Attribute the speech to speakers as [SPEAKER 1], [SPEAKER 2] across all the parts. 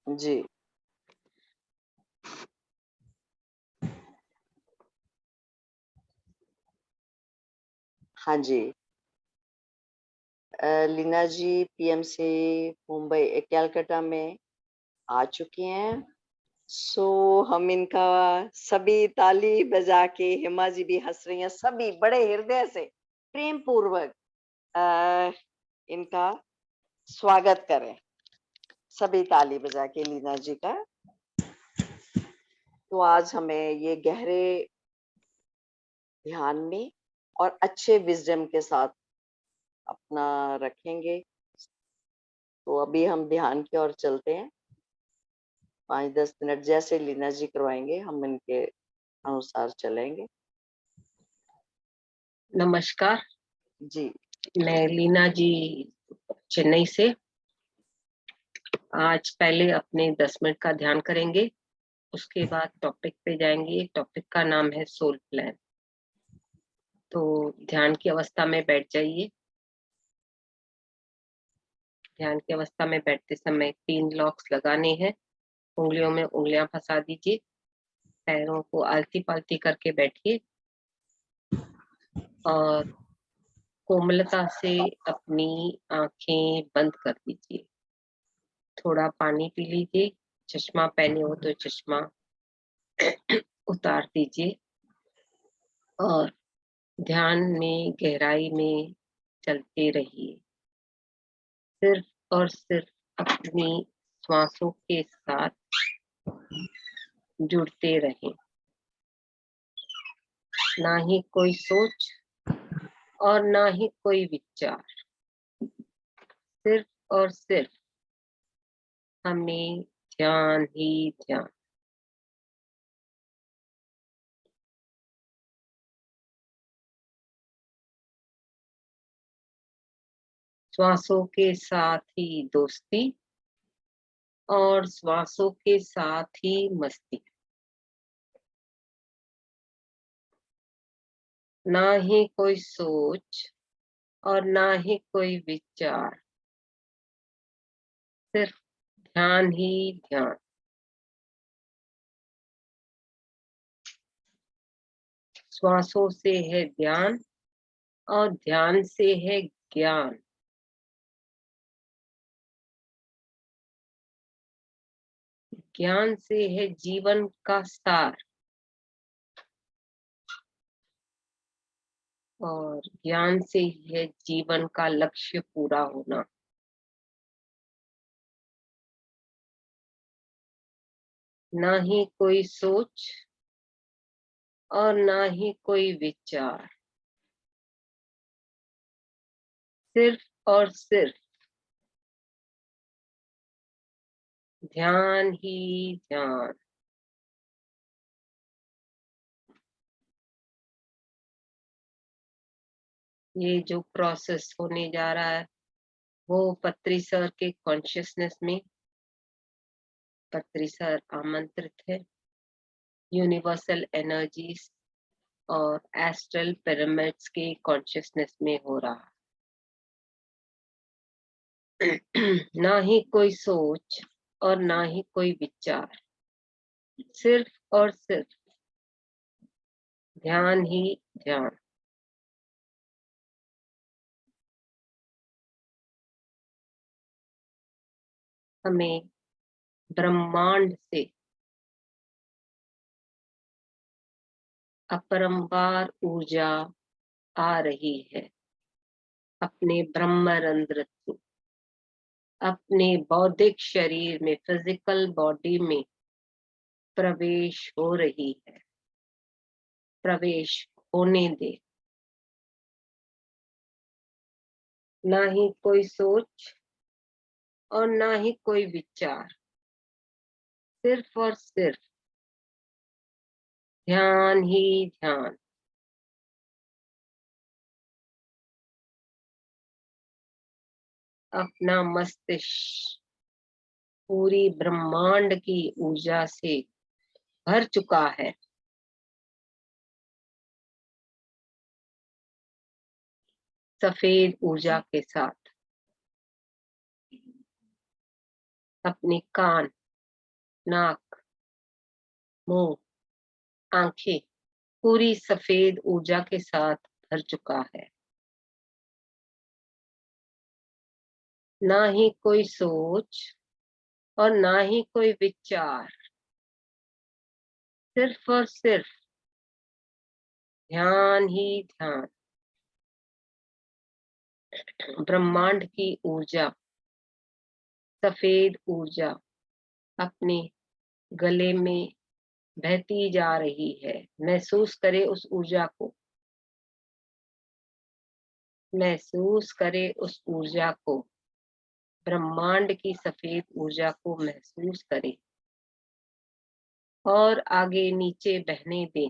[SPEAKER 1] जी। हाँ जी। लीना जी पीएमसी मुंबई कलकत्ता में आ चुकी हैं। सो हम इनका सभी ताली बजा के, हेमा जी भी हँस रही हैं, सभी बड़े हृदय से प्रेम पूर्वक इनका स्वागत करें। सभी ताली बजा के लीना जी का। तो आज हमें ये गहरे ध्यान में और अच्छे विजडम के साथ अपना रखेंगे। तो अभी हम ध्यान की ओर चलते हैं। 5-10 मिनट जैसे लीना जी करवाएंगे, हम इनके अनुसार चलेंगे।
[SPEAKER 2] नमस्कार,
[SPEAKER 1] जी।
[SPEAKER 2] मैं लीना जी चेन्नई से। आज पहले अपने 10 मिनट का ध्यान करेंगे, उसके बाद टॉपिक पे जाएंगे। टॉपिक का नाम है सोल प्लान। तो ध्यान की अवस्था में बैठ जाइए। ध्यान की अवस्था में बैठते समय 3 लॉक्स लगाने हैं। उंगलियों में उंगलियां फंसा दीजिए, पैरों को आलती पालती करके बैठिए और कोमलता से अपनी आंखें बंद कर दीजिए। थोड़ा पानी पी लीजिए। चश्मा पहने हो तो चश्मा उतार दीजिए और ध्यान में गहराई में चलते रहिए। सिर्फ और सिर्फ अपनी श्वासों के साथ जुड़ते रहें। ना ही कोई सोच और ना ही कोई विचार, सिर्फ और सिर्फ हमें ध्यान ही ध्यान। श्वासों के साथ ही दोस्ती और श्वासों के साथ ही मस्ती। ना ही कोई सोच और ना ही कोई विचार, सिर्फ ध्यान ही ध्यान। श्वासों से है ध्यान और ध्यान से है ज्ञान। ज्ञान से है जीवन का सार और ज्ञान से ही है जीवन का लक्ष्य पूरा होना। ना ही कोई सोच और ना ही कोई विचार, सिर्फ और सिर्फ ध्यान ही ध्यान। ये जो प्रोसेस होने जा रहा है वो पत्री सर के कॉन्शियसनेस में, पत्री सर आमंत्रित है। यूनिवर्सल एनर्जीज और एस्ट्रल पिरामिड्स के कॉन्शियसनेस में हो रहा। ना ही कोई सोच और ना ही कोई विचार, सिर्फ और सिर्फ ध्यान ही ध्यान। हमें ब्रह्मांड से अपरंपार ऊर्जा आ रही है। अपने ब्रह्मरंध्र से, अपने बौद्धिक शरीर में, फिजिकल बॉडी में प्रवेश हो रही है। प्रवेश होने दे। ना ही कोई सोच और ना ही कोई विचार, सिर्फ और सिर्फ ध्यान ही ध्यान। अपना मस्तिष्क पूरी ब्रह्मांड की ऊर्जा से भर चुका है। सफेद ऊर्जा के साथ। अपने कान नाक, मुंह, आंखें पूरी सफेद ऊर्जा के साथ भर चुका है। ना ही कोई सोच और ना ही कोई विचार, सिर्फ और सिर्फ ध्यान ही ध्यान। ब्रह्मांड की ऊर्जा, सफेद ऊर्जा अपने गले में बहती जा रही है। महसूस करे उस ऊर्जा को, महसूस करे उस ऊर्जा को, ब्रह्मांड की सफेद ऊर्जा को महसूस करे और आगे नीचे बहने दें।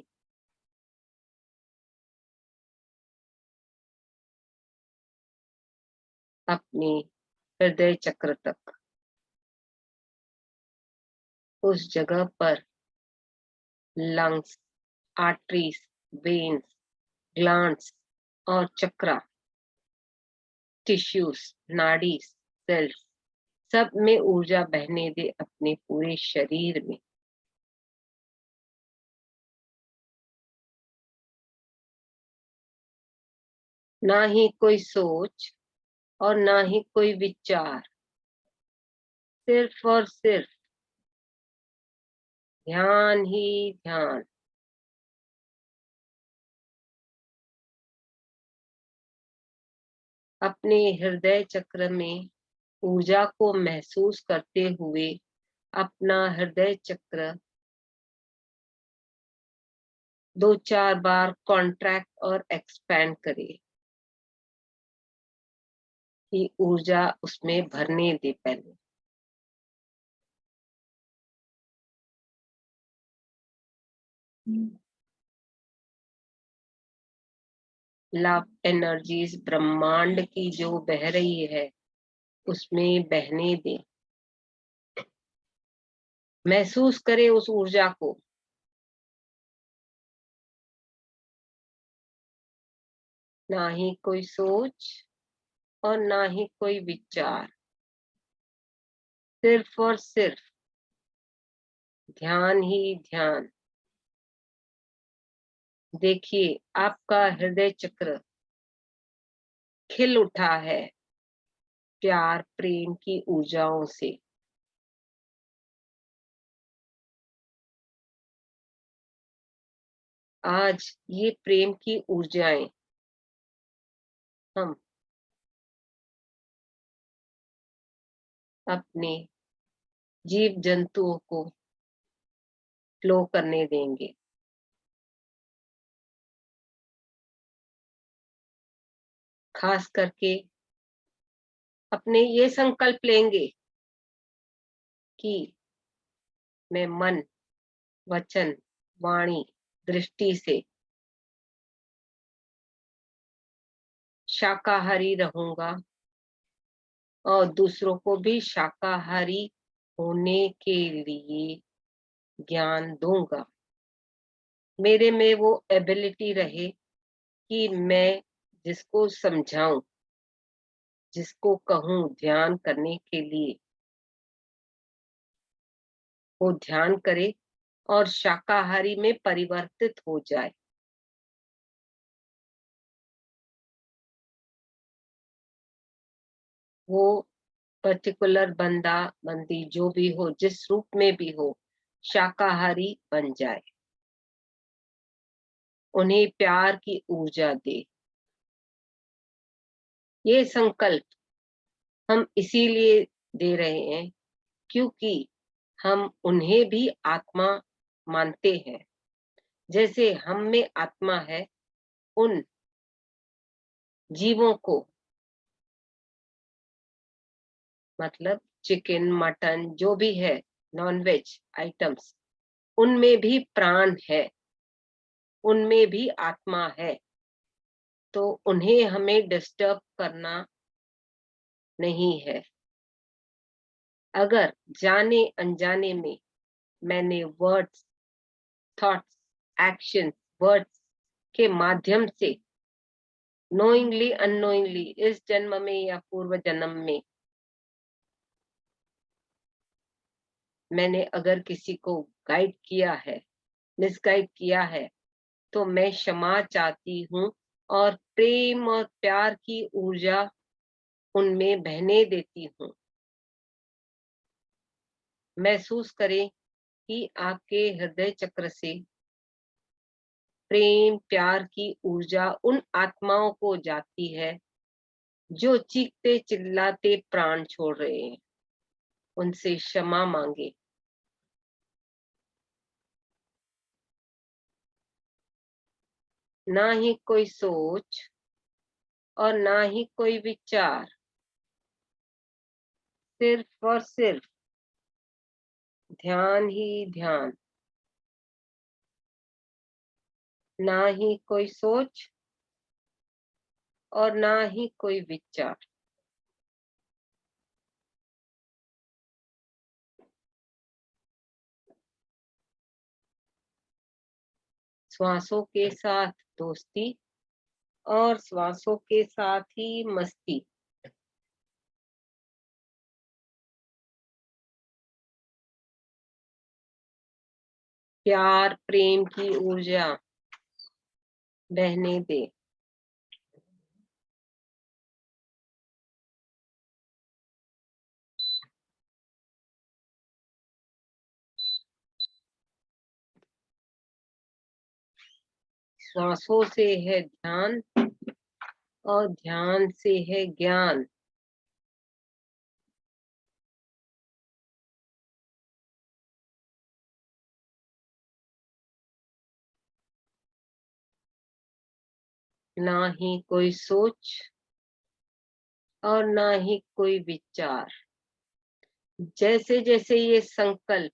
[SPEAKER 2] अपने हृदय चक्र तक, उस जगह पर लंग्स, आर्टरीज, वेन्स, ग्लैंड्स और चक्रा, टिश्यूज, नाड़ी, सेल्स, सब में ऊर्जा बहने दे अपने पूरे शरीर में। ना ही कोई सोच और ना ही कोई विचार, सिर्फ और सिर्फ ध्यान ही ध्यान। अपने हृदय चक्र में ऊर्जा को महसूस करते हुए अपना हृदय चक्र 2-4 बार कॉन्ट्रैक्ट और एक्सपैंड करिए कि ऊर्जा उसमें भरने दे पहले। लव एनर्जीज ब्रह्मांड की जो बह रही है उसमें बहने दे। महसूस करे उस ऊर्जा को। ना ही कोई सोच और ना ही कोई विचार, सिर्फ और सिर्फ ध्यान ही ध्यान। देखिए आपका हृदय चक्र खिल उठा है प्यार प्रेम की ऊर्जाओं से। आज ये प्रेम की ऊर्जाएं हम अपने जीव जंतुओं को फ्लो करने देंगे। खास करके अपने ये संकल्प लेंगे कि मैं मन, वचन, वाणी, दृष्टि से शाकाहारी रहूंगा और दूसरों को भी शाकाहारी होने के लिए ज्ञान दूंगा। मेरे में वो एबिलिटी रहे कि मैं जिसको समझाऊं, जिसको कहूं ध्यान करने के लिए, वो ध्यान करे और शाकाहारी में परिवर्तित हो जाए। वो पर्टिकुलर बंदा बंदी जो भी हो, जिस रूप में भी हो, शाकाहारी बन जाए। उन्हें प्यार की ऊर्जा दे। ये संकल्प हम इसीलिए दे रहे हैं क्योंकि हम उन्हें भी आत्मा मानते हैं। जैसे हम में आत्मा है, उन जीवों को, मतलब चिकन, मटन जो भी है, नॉनवेज आइटम्स, उनमें भी प्राण है, उनमें भी आत्मा है। तो उन्हें हमें डिस्टर्ब करना नहीं है। अगर जाने अनजाने में मैंने वर्ड्स, थॉट्स, एक्शन, वर्ड्स के माध्यम से नोइंगली अननोइंगली इस जन्म में या पूर्व जन्म में मैंने अगर किसी को गाइड किया है, मिसगाइड किया है, तो मैं क्षमा चाहती हूँ और प्रेम और प्यार की ऊर्जा उनमें बहने देती हूँ। महसूस करें कि आपके हृदय चक्र से प्रेम प्यार की ऊर्जा उन आत्माओं को जाती है जो चीखते चिल्लाते प्राण छोड़ रहे हैं। उनसे क्षमा मांगे। ना ही कोई सोच और ना ही कोई विचार, सिर्फ और सिर्फ ध्यान ही ध्यान। ना ही कोई सोच और ना ही कोई विचार। श्वासों के साथ दोस्ती और श्वासों के साथ ही मस्ती। प्यार प्रेम की ऊर्जा बहने दे। श्वासों से है ध्यान और ध्यान से है ज्ञान। ना ही कोई सोच और ना ही कोई विचार। जैसे जैसे ये संकल्प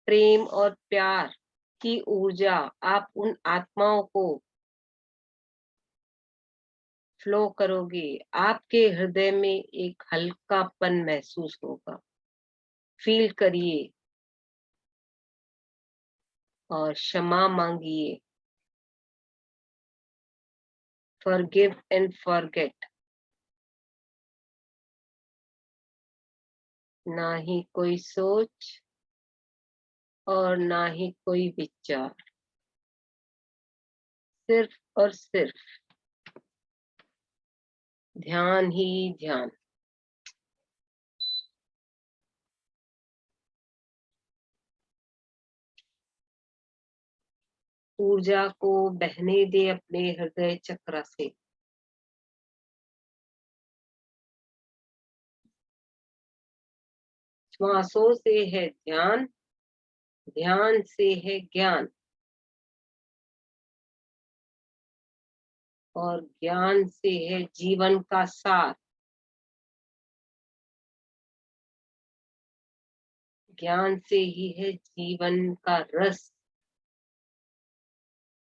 [SPEAKER 2] प्रेम और प्यार की ऊर्जा आप उन आत्माओं को फ्लो करोगे, आपके हृदय में एक हल्कापन महसूस होगा। फील करिए और क्षमा मांगिए। Forgive and forget. ना ही कोई सोच और ना ही कोई विचार, सिर्फ और सिर्फ ध्यान ही ध्यान। ऊर्जा को बहने दे अपने हृदय चक्र से। श्वासों से है ध्यान, ध्यान से है ज्ञान और ज्ञान से है जीवन का सार। ज्ञान से ही है जीवन का रस।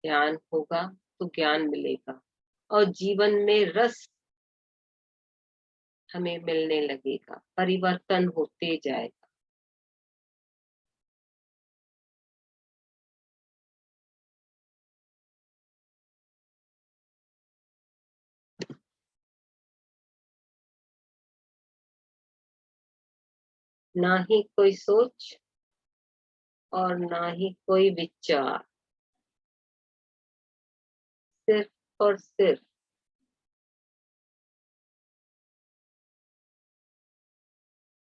[SPEAKER 2] ध्यान होगा तो ज्ञान मिलेगा और जीवन में रस हमें मिलने लगेगा, परिवर्तन होते जाएगा। ना ही कोई सोच और ना ही कोई विचार, सिर्फ और सिर्फ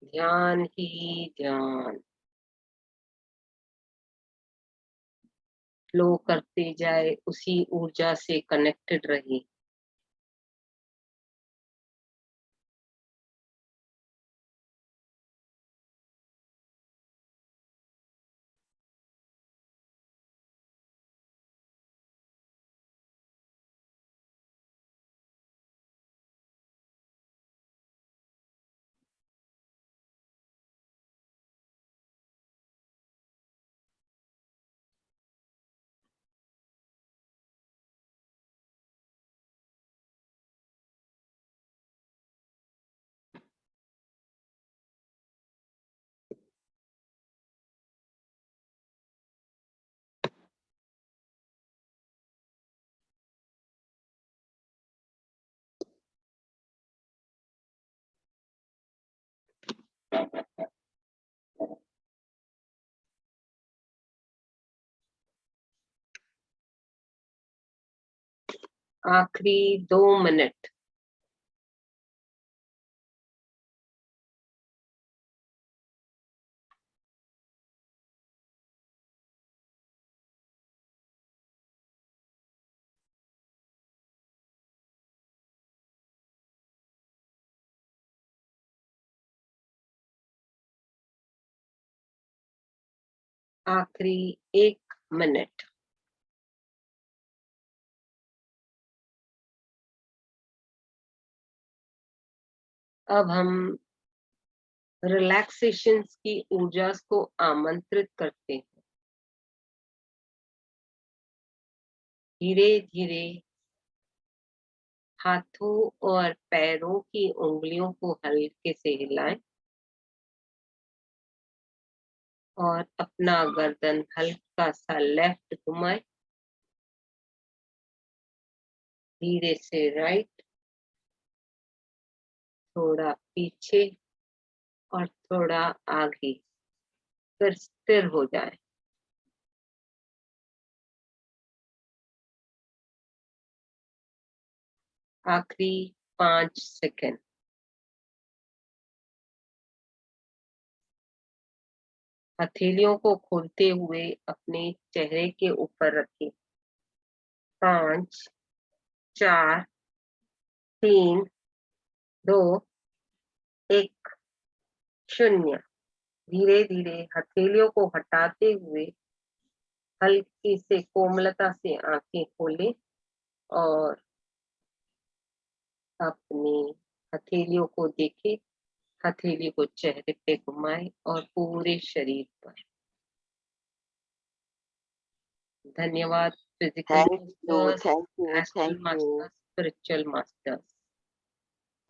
[SPEAKER 2] ध्यान ही ध्यान। फ्लो करते जाए, उसी ऊर्जा से कनेक्टेड रहिए। आखिरी 2 मिनट। आखिरी 1 मिनट। अब हम रिलैक्सेशन की ऊर्जा को आमंत्रित करते हैं। धीरे धीरे हाथों और पैरों की उंगलियों को हल्के से हिलाएं और अपना गर्दन हल्का सा लेफ्ट घुमाएं, धीरे से राइट, थोड़ा पीछे और थोड़ा आगे, फिर स्थिर हो जाए। आखिरी 5 सेकंड। हथेलियों को खोलते हुए अपने चेहरे के ऊपर रखें। 5, 4, 3, 2, 1, 0। धीरे धीरे हथेलियों को हटाते हुए हल्की से कोमलता से आंखें खोलें और अपनी हथेलियों को देखें। हथेली को चेहरे पे घुमाएं और पूरे शरीर पर। धन्यवाद physical
[SPEAKER 1] thank you,
[SPEAKER 2] masters,
[SPEAKER 1] thank you,
[SPEAKER 2] astral
[SPEAKER 1] thank you.
[SPEAKER 2] Masters, spiritual masters.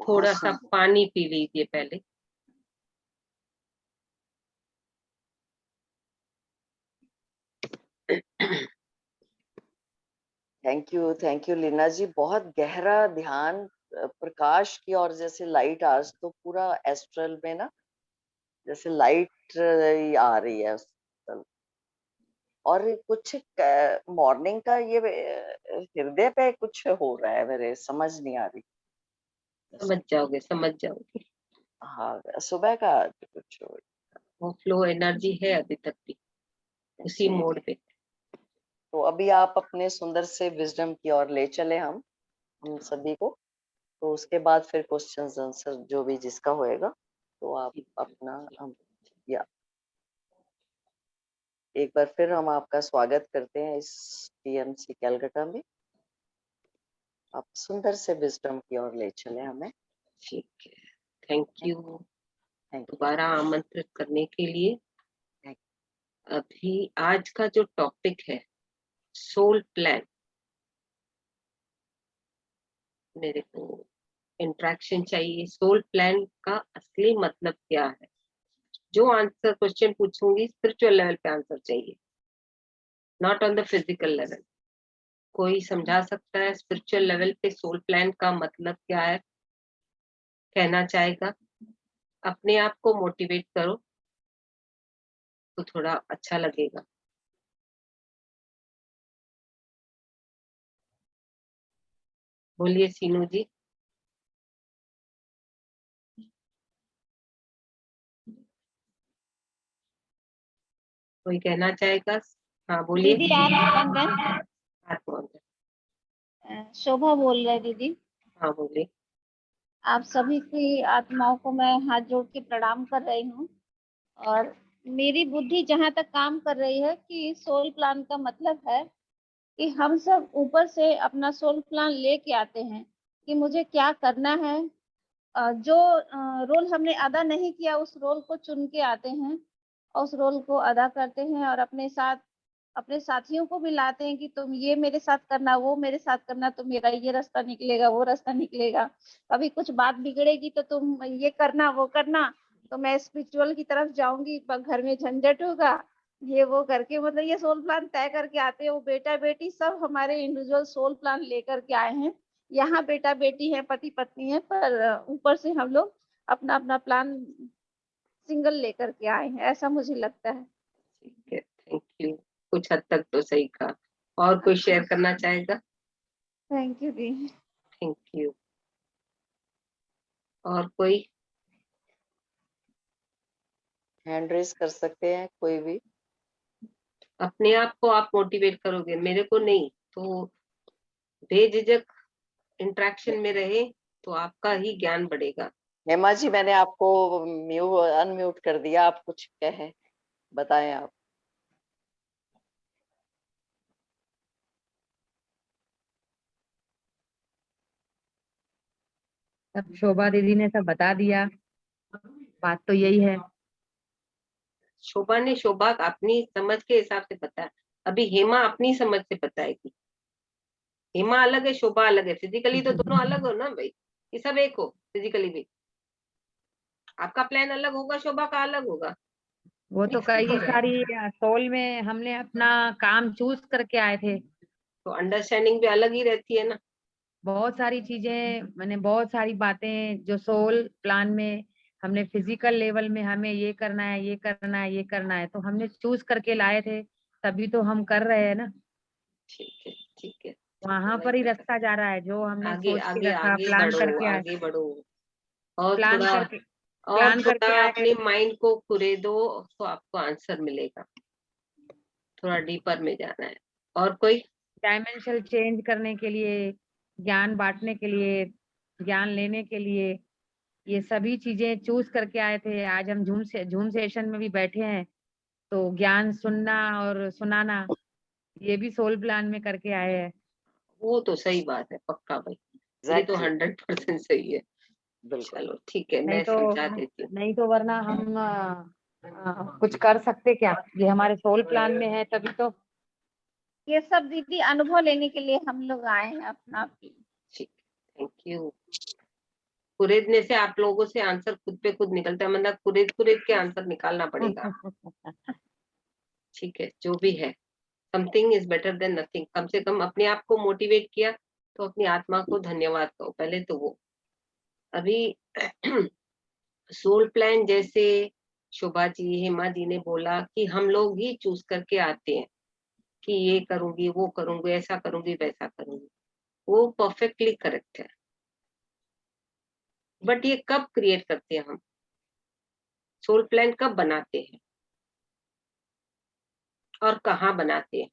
[SPEAKER 1] बहुत
[SPEAKER 2] थोड़ा सा
[SPEAKER 1] सुंदर।
[SPEAKER 2] पानी पी लीजिए पहले।
[SPEAKER 1] थैंक यू लीना जी। बहुत गहरा ध्यान, प्रकाश की, और जैसे लाइट, आज तो पूरा एस्ट्रल में ना जैसे लाइट आ रही है उस तरफ। और कुछ मॉर्निंग का ये हृदय पे कुछ हो रहा है, मेरे समझ नहीं आ रही।
[SPEAKER 2] समझ जाओगे, समझ जाओगे।
[SPEAKER 1] हाँ, सुबह का कुछ हो।
[SPEAKER 2] वो फ्लो एनर्जी है अभी तक भी उसी
[SPEAKER 1] जी
[SPEAKER 2] मोड
[SPEAKER 1] जी।
[SPEAKER 2] पे।
[SPEAKER 1] तो अभी आप अपने सुंदर से विजडम की ओर ले चले हम सभी को। तो उसके बाद फिर क्वेश्चंस आंसर जो भी जिसका होएगा, तो आप अपना हम या एक बार फिर हम आपका स्वागत करते हैं इस टीएमसी कैलकाटा में। आप सुंदर से विजडम की ओर ले चले हमें।
[SPEAKER 2] ठीक है, थैंक यू
[SPEAKER 1] थैंक
[SPEAKER 2] दोबारा आमंत्रित करने के लिए।
[SPEAKER 1] यू।
[SPEAKER 2] अभी आज का जो टॉपिक है सोल प्लान, मेरे को इंट्रैक्शन चाहिए। सोल प्लान का असली मतलब क्या है? जो आंसर क्वेश्चन पूछूंगी स्पिरिचुअल लेवल पे आंसर चाहिए, not on the physical level. कोई समझा सकता है स्पिरिचुअल लेवल पे सोल प्लान का मतलब क्या है? कहना चाहेगा? अपने आप को मोटिवेट करो तो थोड़ा अच्छा लगेगा। बोलिए सीनू जी। कोई कहना चाहेगा? हाँ बोलिए।
[SPEAKER 3] दीदी आत्मवंदन।
[SPEAKER 2] आत्मवंदन।
[SPEAKER 3] शोभा बोल रहे दीदी।
[SPEAKER 2] हाँ बोलिए।
[SPEAKER 3] आप सभी की आत्माओं को मैं हाथ जोड़ के प्रणाम कर रही हूँ। और मेरी बुद्धि जहाँ तक काम कर रही है कि सोल प्लान का मतलब है कि हम सब ऊपर से अपना सोल प्लान लेके आते हैं कि मुझे क्या करना है। जो रोल हमने अदा नहीं किया उस रोल को चुन के आते हैं और उस रोल को अदा करते हैं और अपने साथ अपने साथियों को भी लाते हैं कि तुम ये मेरे साथ करना, वो मेरे साथ करना, तो मेरा ये रास्ता निकलेगा, वो रास्ता निकलेगा। कभी कुछ बात बिगड़ेगी तो तुम ये करना, वो करना, तो मैं स्पिरिचुअल की तरफ जाऊंगी, पर घर में झंझट होगा। ये वो करके मतलब ये सोल प्लान तय करके आते हैं। वो बेटा बेटी सब हमारे इंडिविजुअल सोल प्लान लेकर के आए हैं। यहाँ बेटा बेटी है, पति पत्नी है, पर ऊपर से हम लोग अपना अपना प्लान सिंगल लेकर के आए हैं, ऐसा मुझे लगता है।
[SPEAKER 2] ठीक है, थैंक यू। कुछ हद तक तो सही कहा। और कोई शेयर करना चाहेगा?
[SPEAKER 3] Thank you the.
[SPEAKER 2] Thank you. और कोई?
[SPEAKER 1] हैंड रेज कर सकते हैं कोई भी।
[SPEAKER 2] अपने आप को आप मोटिवेट करोगे, मेरे को नहीं, तो बेझिझक इंटरेक्शन में रहे तो आपका ही ज्ञान बढ़ेगा।
[SPEAKER 1] हेमा जी, मैंने आपको अनम्यूट कर दिया, आप कुछ कहें, बताएं आप।
[SPEAKER 4] सब शोभा दीदी ने सब बता दिया, बात तो यही है।
[SPEAKER 2] शोभा अपनी समझ के हिसाब से बताया, अभी हेमा अपनी समझ से बताएगी। हेमा अलग है, शोभा अलग है, फिजिकली तो दोनों अलग हो ना भाई, ये सब एक हो फिजिकली भी। आपका प्लान अलग होगा, शोभा का अलग होगा।
[SPEAKER 4] वो तो कई सारी सोल में हमने अपना काम चूज करके आए थे,
[SPEAKER 2] तो अंडरस्टैंडिंग भी अलग ही रहती है ना।
[SPEAKER 4] बहुत सारी चीजें, मैंने बहुत सारी बातें जो सोल प्लान में हमने फिजिकल लेवल में हमें ये करना है, ये करना है, ये करना है, तो हमने चूज करके लाए थे, तभी तो हम कर रहे हैं ना।
[SPEAKER 2] ठीक है, ठीक है।
[SPEAKER 4] वहां पर ही रास्ता जा रहा है, जो हमने
[SPEAKER 2] आगे
[SPEAKER 4] सोच के
[SPEAKER 2] आगे
[SPEAKER 4] रखा,
[SPEAKER 2] आगे
[SPEAKER 4] प्लान
[SPEAKER 2] बढ़ो,
[SPEAKER 4] करके आए,
[SPEAKER 2] आगे बढ़ो। और
[SPEAKER 4] प्लान
[SPEAKER 2] थोड़ा
[SPEAKER 4] करके प्लान करके आए।
[SPEAKER 2] अपने माइंड को खुरे दो, तो आपको आंसर मिलेगा। थोड़ा डीपर में जाना है। और कोई?
[SPEAKER 4] डायमेंशन चेंज करने के लिए, ज्ञान बांटने के लिए, ज्ञान लेने के लिए, ये सभी चीजें चूज करके आए थे। आज हम झूम सेशन में भी बैठे हैं, तो ज्ञान सुनना और सुनाना ये भी सोल प्लान में करके आए हैं।
[SPEAKER 2] वो तो सही बात है, पक्का भाई, ये तो
[SPEAKER 1] एग्जैक्टली
[SPEAKER 2] 100% सही है।
[SPEAKER 1] बिल्कुल।
[SPEAKER 2] चलो ठीक है,
[SPEAKER 4] नहीं
[SPEAKER 2] मैं
[SPEAKER 4] तो
[SPEAKER 2] समझा देती हूँ।
[SPEAKER 4] नहीं तो वरना हम कुछ कर सकते क्या? ये हमारे सोल प्लान में है, तभी तो।
[SPEAKER 3] ये सब दीदी अनुभव लेने के लिए हम लोग आए हैं अपना।
[SPEAKER 2] ठीक, थैंक यू। कुरेदने से आप लोगों से आंसर खुद पे खुद निकलता है, मतलब कुरेद के आंसर निकालना पड़ेगा। ठीक है, जो भी है, something is better than nothing. कम से कम अपने आप को मोटिवेट किया, तो अपनी आत्मा को धन्यवाद कहो पहले तो वो। अभी सोल प्लान जैसे शोभा जी, हेमा जी ने बोला कि हम लोग ही चूज करके आते हैं कि ये करूंगी, वो करूंगी, ऐसा करूंगी, वैसा करूंगी, वो परफेक्टली करेक्ट है। बट ये कब क्रिएट करते हैं हम? सोल प्लान कब बनाते हैं और कहाँ बनाते हैं?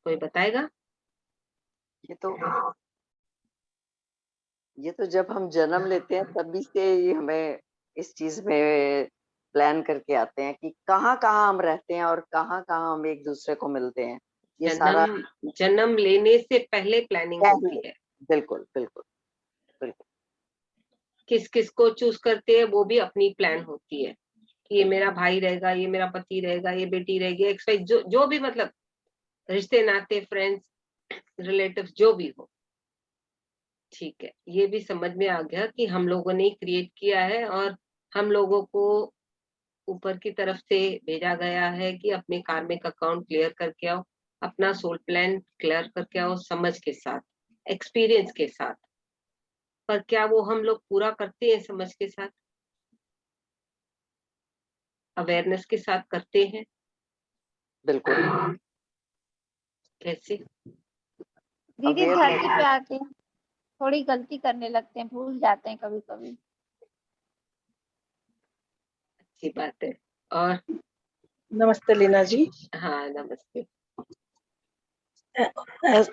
[SPEAKER 2] कोई बताएगा?
[SPEAKER 1] ये तो जब हम जन्म लेते हैं तभी से ही हमें इस चीज में प्लान करके आते हैं कि कहाँ कहाँ हम रहते हैं और कहाँ कहाँ हम एक दूसरे को मिलते हैं। ये सारा
[SPEAKER 2] जन्म लेने से पहले प्लानिंग होती है।
[SPEAKER 1] बिल्कुल बिल्कुल बिल्कुल।
[SPEAKER 2] किस किस को चूज करते हैं वो भी अपनी प्लान होती है कि ये मेरा भाई रहेगा, ये मेरा पति रहेगा, ये बेटी रहेगी, एक्स वाई, जो भी, मतलब रिश्ते नाते, फ्रेंड्स, रिलेटिव्स, जो भी हो। ठीक है, ये भी समझ में आ गया कि हम लोगों ने क्रिएट किया है और हम लोगों को ऊपर की तरफ से भेजा गया है कि अपने कार्मिक अकाउंट क्लियर करके आओ, अपना सोल प्लान क्लियर करके आओ, समझ के साथ, एक्सपीरियंस के साथ। पर क्या वो हम लोग पूरा करते हैं समझ के साथ, अवेयरनेस के साथ करते हैं?
[SPEAKER 1] बिल्कुल
[SPEAKER 2] कैसे?
[SPEAKER 3] दीदी धरती पे आके थोड़ी गलती करने लगते हैं, भूल जाते हैं कभी कभी।
[SPEAKER 2] अच्छी बात है। और
[SPEAKER 5] नमस्ते लीना जी।
[SPEAKER 2] हाँ, नमस्ते।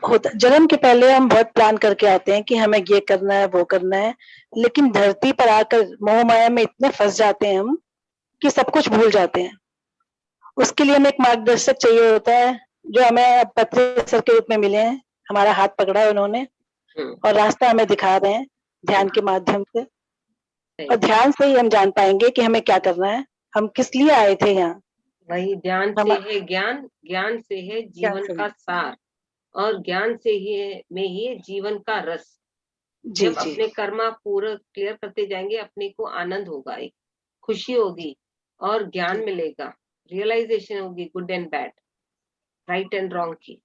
[SPEAKER 5] होता जन्म के पहले हम बहुत प्लान करके आते हैं कि हमें ये करना है, वो करना है, लेकिन धरती पर आकर मोह माया में इतने फंस जाते हैं हम कि सब कुछ भूल जाते हैं। उसके लिए हमें एक मार्गदर्शक चाहिए होता है, जो हमें पत्र सर के रूप में मिले हैं। हमारा हाथ पकड़ा है उन्होंने और रास्ता हमें दिखा रहे हैं ध्यान के माध्यम से। और ध्यान से ही हम जान पाएंगे कि हमें क्या करना है, हम किस लिए आए थे यहाँ।
[SPEAKER 2] वही ध्यान से है ज्ञान, ज्ञान से है जीवन का सार, और ज्ञान से ही में ही है जीवन का रस।
[SPEAKER 5] जी
[SPEAKER 2] जब
[SPEAKER 5] जी
[SPEAKER 2] अपने कर्मा पूरा क्लियर करते जाएंगे, अपने को आनंद होगा, एक खुशी होगी और ज्ञान मिलेगा, रियलाइजेशन होगी good and bad, right and wrong की।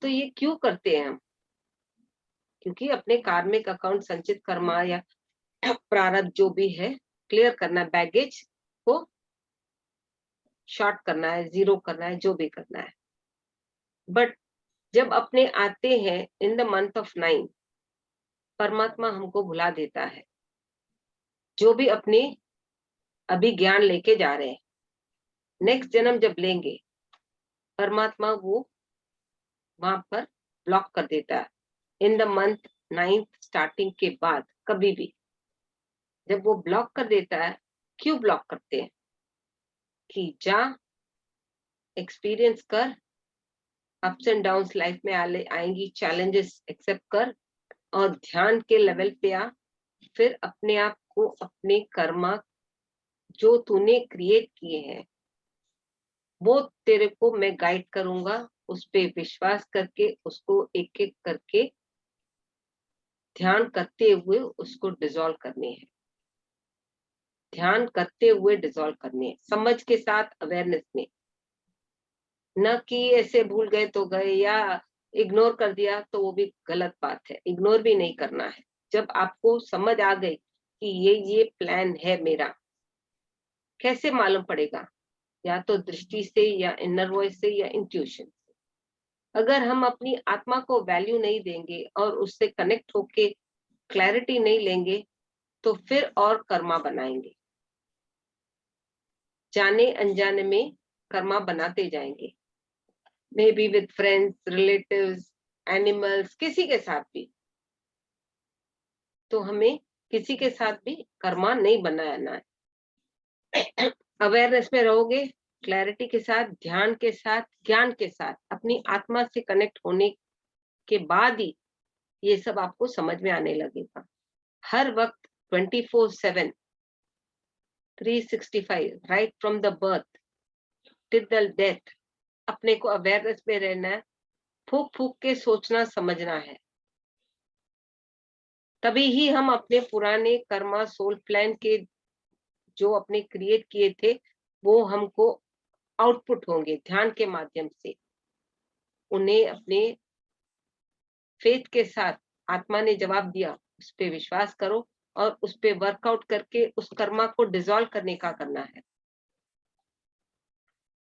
[SPEAKER 2] तो ये क्यों करते हैं हम? क्योंकि अपने कार्मिक अकाउंट, संचित कर्मा या प्रारब्ध जो भी है, क्लियर करना, बैगेज को शॉर्ट करना है, जीरो करना है, जो भी करना है। बट जब अपने आते हैं इन द मंथ ऑफ 9, परमात्मा हमको भुला देता है। जो भी अपने अभी ज्ञान लेके जा रहे हैं, नेक्स्ट जन्म जब लेंगे, परमात्मा वो वहां पर ब्लॉक कर देता है इन द मंथ 9 स्टार्टिंग के बाद। कभी भी जब वो ब्लॉक कर देता है, क्यों ब्लॉक करते हैं? कि जा एक्सपीरियंस कर, अप्स एंड डाउन्स लाइफ में आएंगी, चैलेंजेस एक्सेप्ट कर और ध्यान के लेवल पे आ। फिर अपने आप को, अपने कर्मा जो तूने क्रिएट किए हैं, वो तेरे को मैं गाइड करूंगा। उस पे विश्वास करके उसको एक एक करके ध्यान करते हुए उसको डिसॉल्व करने हैं। ध्यान करते हुए डिसॉल्व करने हैं, समझ के साथ, अवेयरनेस में। न कि ऐसे भूल गए तो गए या इग्नोर कर दिया तो वो भी गलत बात है। इग्नोर भी नहीं करना है। जब आपको समझ आ गई कि ये प्लान है मेरा, कैसे मालूम पड़ेगा? या तो दृष्टि से, या इनर वॉइस से, या इंट्यूशन से। अगर हम अपनी आत्मा को वैल्यू नहीं देंगे और उससे कनेक्ट होके क्लैरिटी नहीं लेंगे, तो फिर और कर्मा बनाएंगे। जाने अनजाने में कर्मा बनाते जाएंगे, may be with friends, relatives, animals, किसी के साथ भी। तो हमें किसी के साथ भी कर्मा नहीं बनाना है। अवेयरनेस में रहोगे, क्लैरिटी के साथ, ध्यान के साथ, ज्ञान के साथ, अपनी आत्मा से कनेक्ट होने के बाद ही ये सब आपको समझ में आने लगेगा। हर वक्त 24/7 365 right from the birth till the death अपने को अवेयरनेस में रहना है। फूक फूक के सोचना समझना है, तभी ही हम अपने पुराने कर्मा, सोल प्लान के जो अपने क्रिएट किए थे, वो हमको आउटपुट होंगे ध्यान के माध्यम से। उन्हें अपने फेथ के साथ, आत्मा ने जवाब दिया, उस पे विश्वास करो और उस पे वर्कआउट करके उस कर्मा को डिसॉल्व करने का करना है।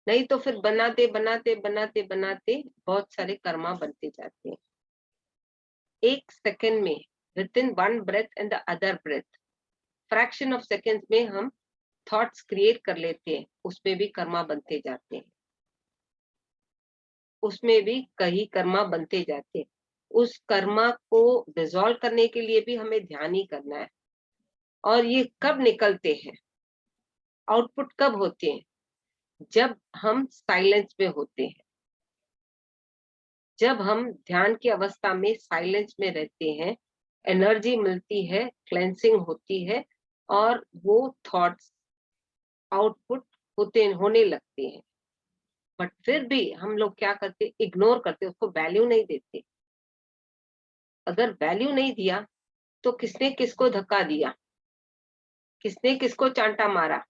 [SPEAKER 2] नहीं तो फिर बनाते बनाते बनाते बनाते बहुत सारे कर्मा बनते जाते हैं। एक सेकंड में, within 1 breath and the other breath, fraction of seconds में हम थॉट्स क्रिएट कर लेते हैं, उसमें भी कर्मा बनते जाते हैं। उसमें भी कई कर्मा बनते जाते हैं। उस कर्मा को डिसॉल्व करने के लिए भी हमें ध्यान ही करना है। और ये कब निकलते हैं, आउटपुट कब होते हैं? जब हम साइलेंस में होते हैं, जब हम ध्यान की अवस्था में साइलेंस में रहते हैं, एनर्जी मिलती है, क्लेंसिंग होती है और वो थॉट्स आउटपुट होने लगते हैं। बट फिर भी हम लोग क्या करते? इग्नोर करते, उसको वैल्यू नहीं देते। अगर वैल्यू नहीं दिया तो किसने किसको धक्का दिया, किसने किसको चांटा मारा?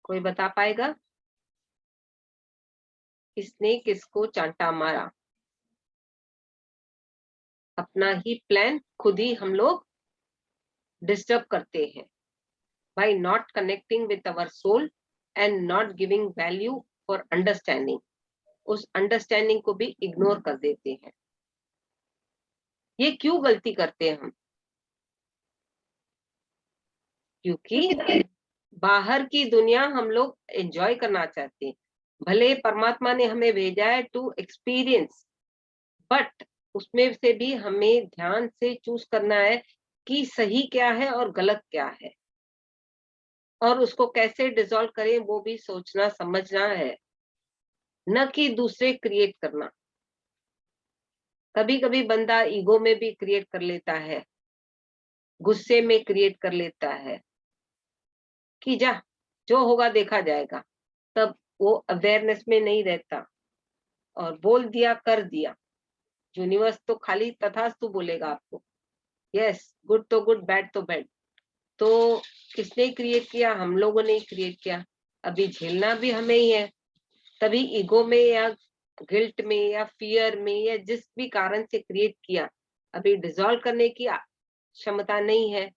[SPEAKER 2] कोई बता पाएगा? किसने किसको चांटा मारा? अपना ही प्लान खुद ही हम लोग डिस्टर्ब करते हैं by not connecting with our soul and not giving value for understanding. उस अंडरस्टैंडिंग को भी इग्नोर कर देते हैं। ये क्यों गलती करते हैं हम? क्योंकि बाहर की दुनिया हम लोग एंजॉय करना चाहते हैं। भले परमात्मा ने हमें भेजा है टू एक्सपीरियंस, बट उसमें से भी हमें ध्यान से चूज करना है कि सही क्या है और गलत क्या है, और उसको कैसे डिसॉल्व करें वो भी सोचना समझना है, न कि दूसरे क्रिएट करना। कभी कभी बंदा ईगो में भी क्रिएट कर लेता है, गुस्से में क्रिएट कर लेता है कि जा जो होगा देखा जाएगा। तब वो अवेयरनेस में नहीं रहता और बोल दिया कर दिया। यूनिवर्स तो खाली तथास्तु बोलेगा आपको, यस, गुड तो गुड, बैड तो बैड। तो किसने क्रिएट किया? हम लोगों ने क्रिएट किया। अभी झेलना भी हमें ही है। तभी ईगो में या गिल्ट में या फियर में या जिस भी कारण से क्रिएट किया, अभी डिसॉल्व करने की क्षमता नहीं है।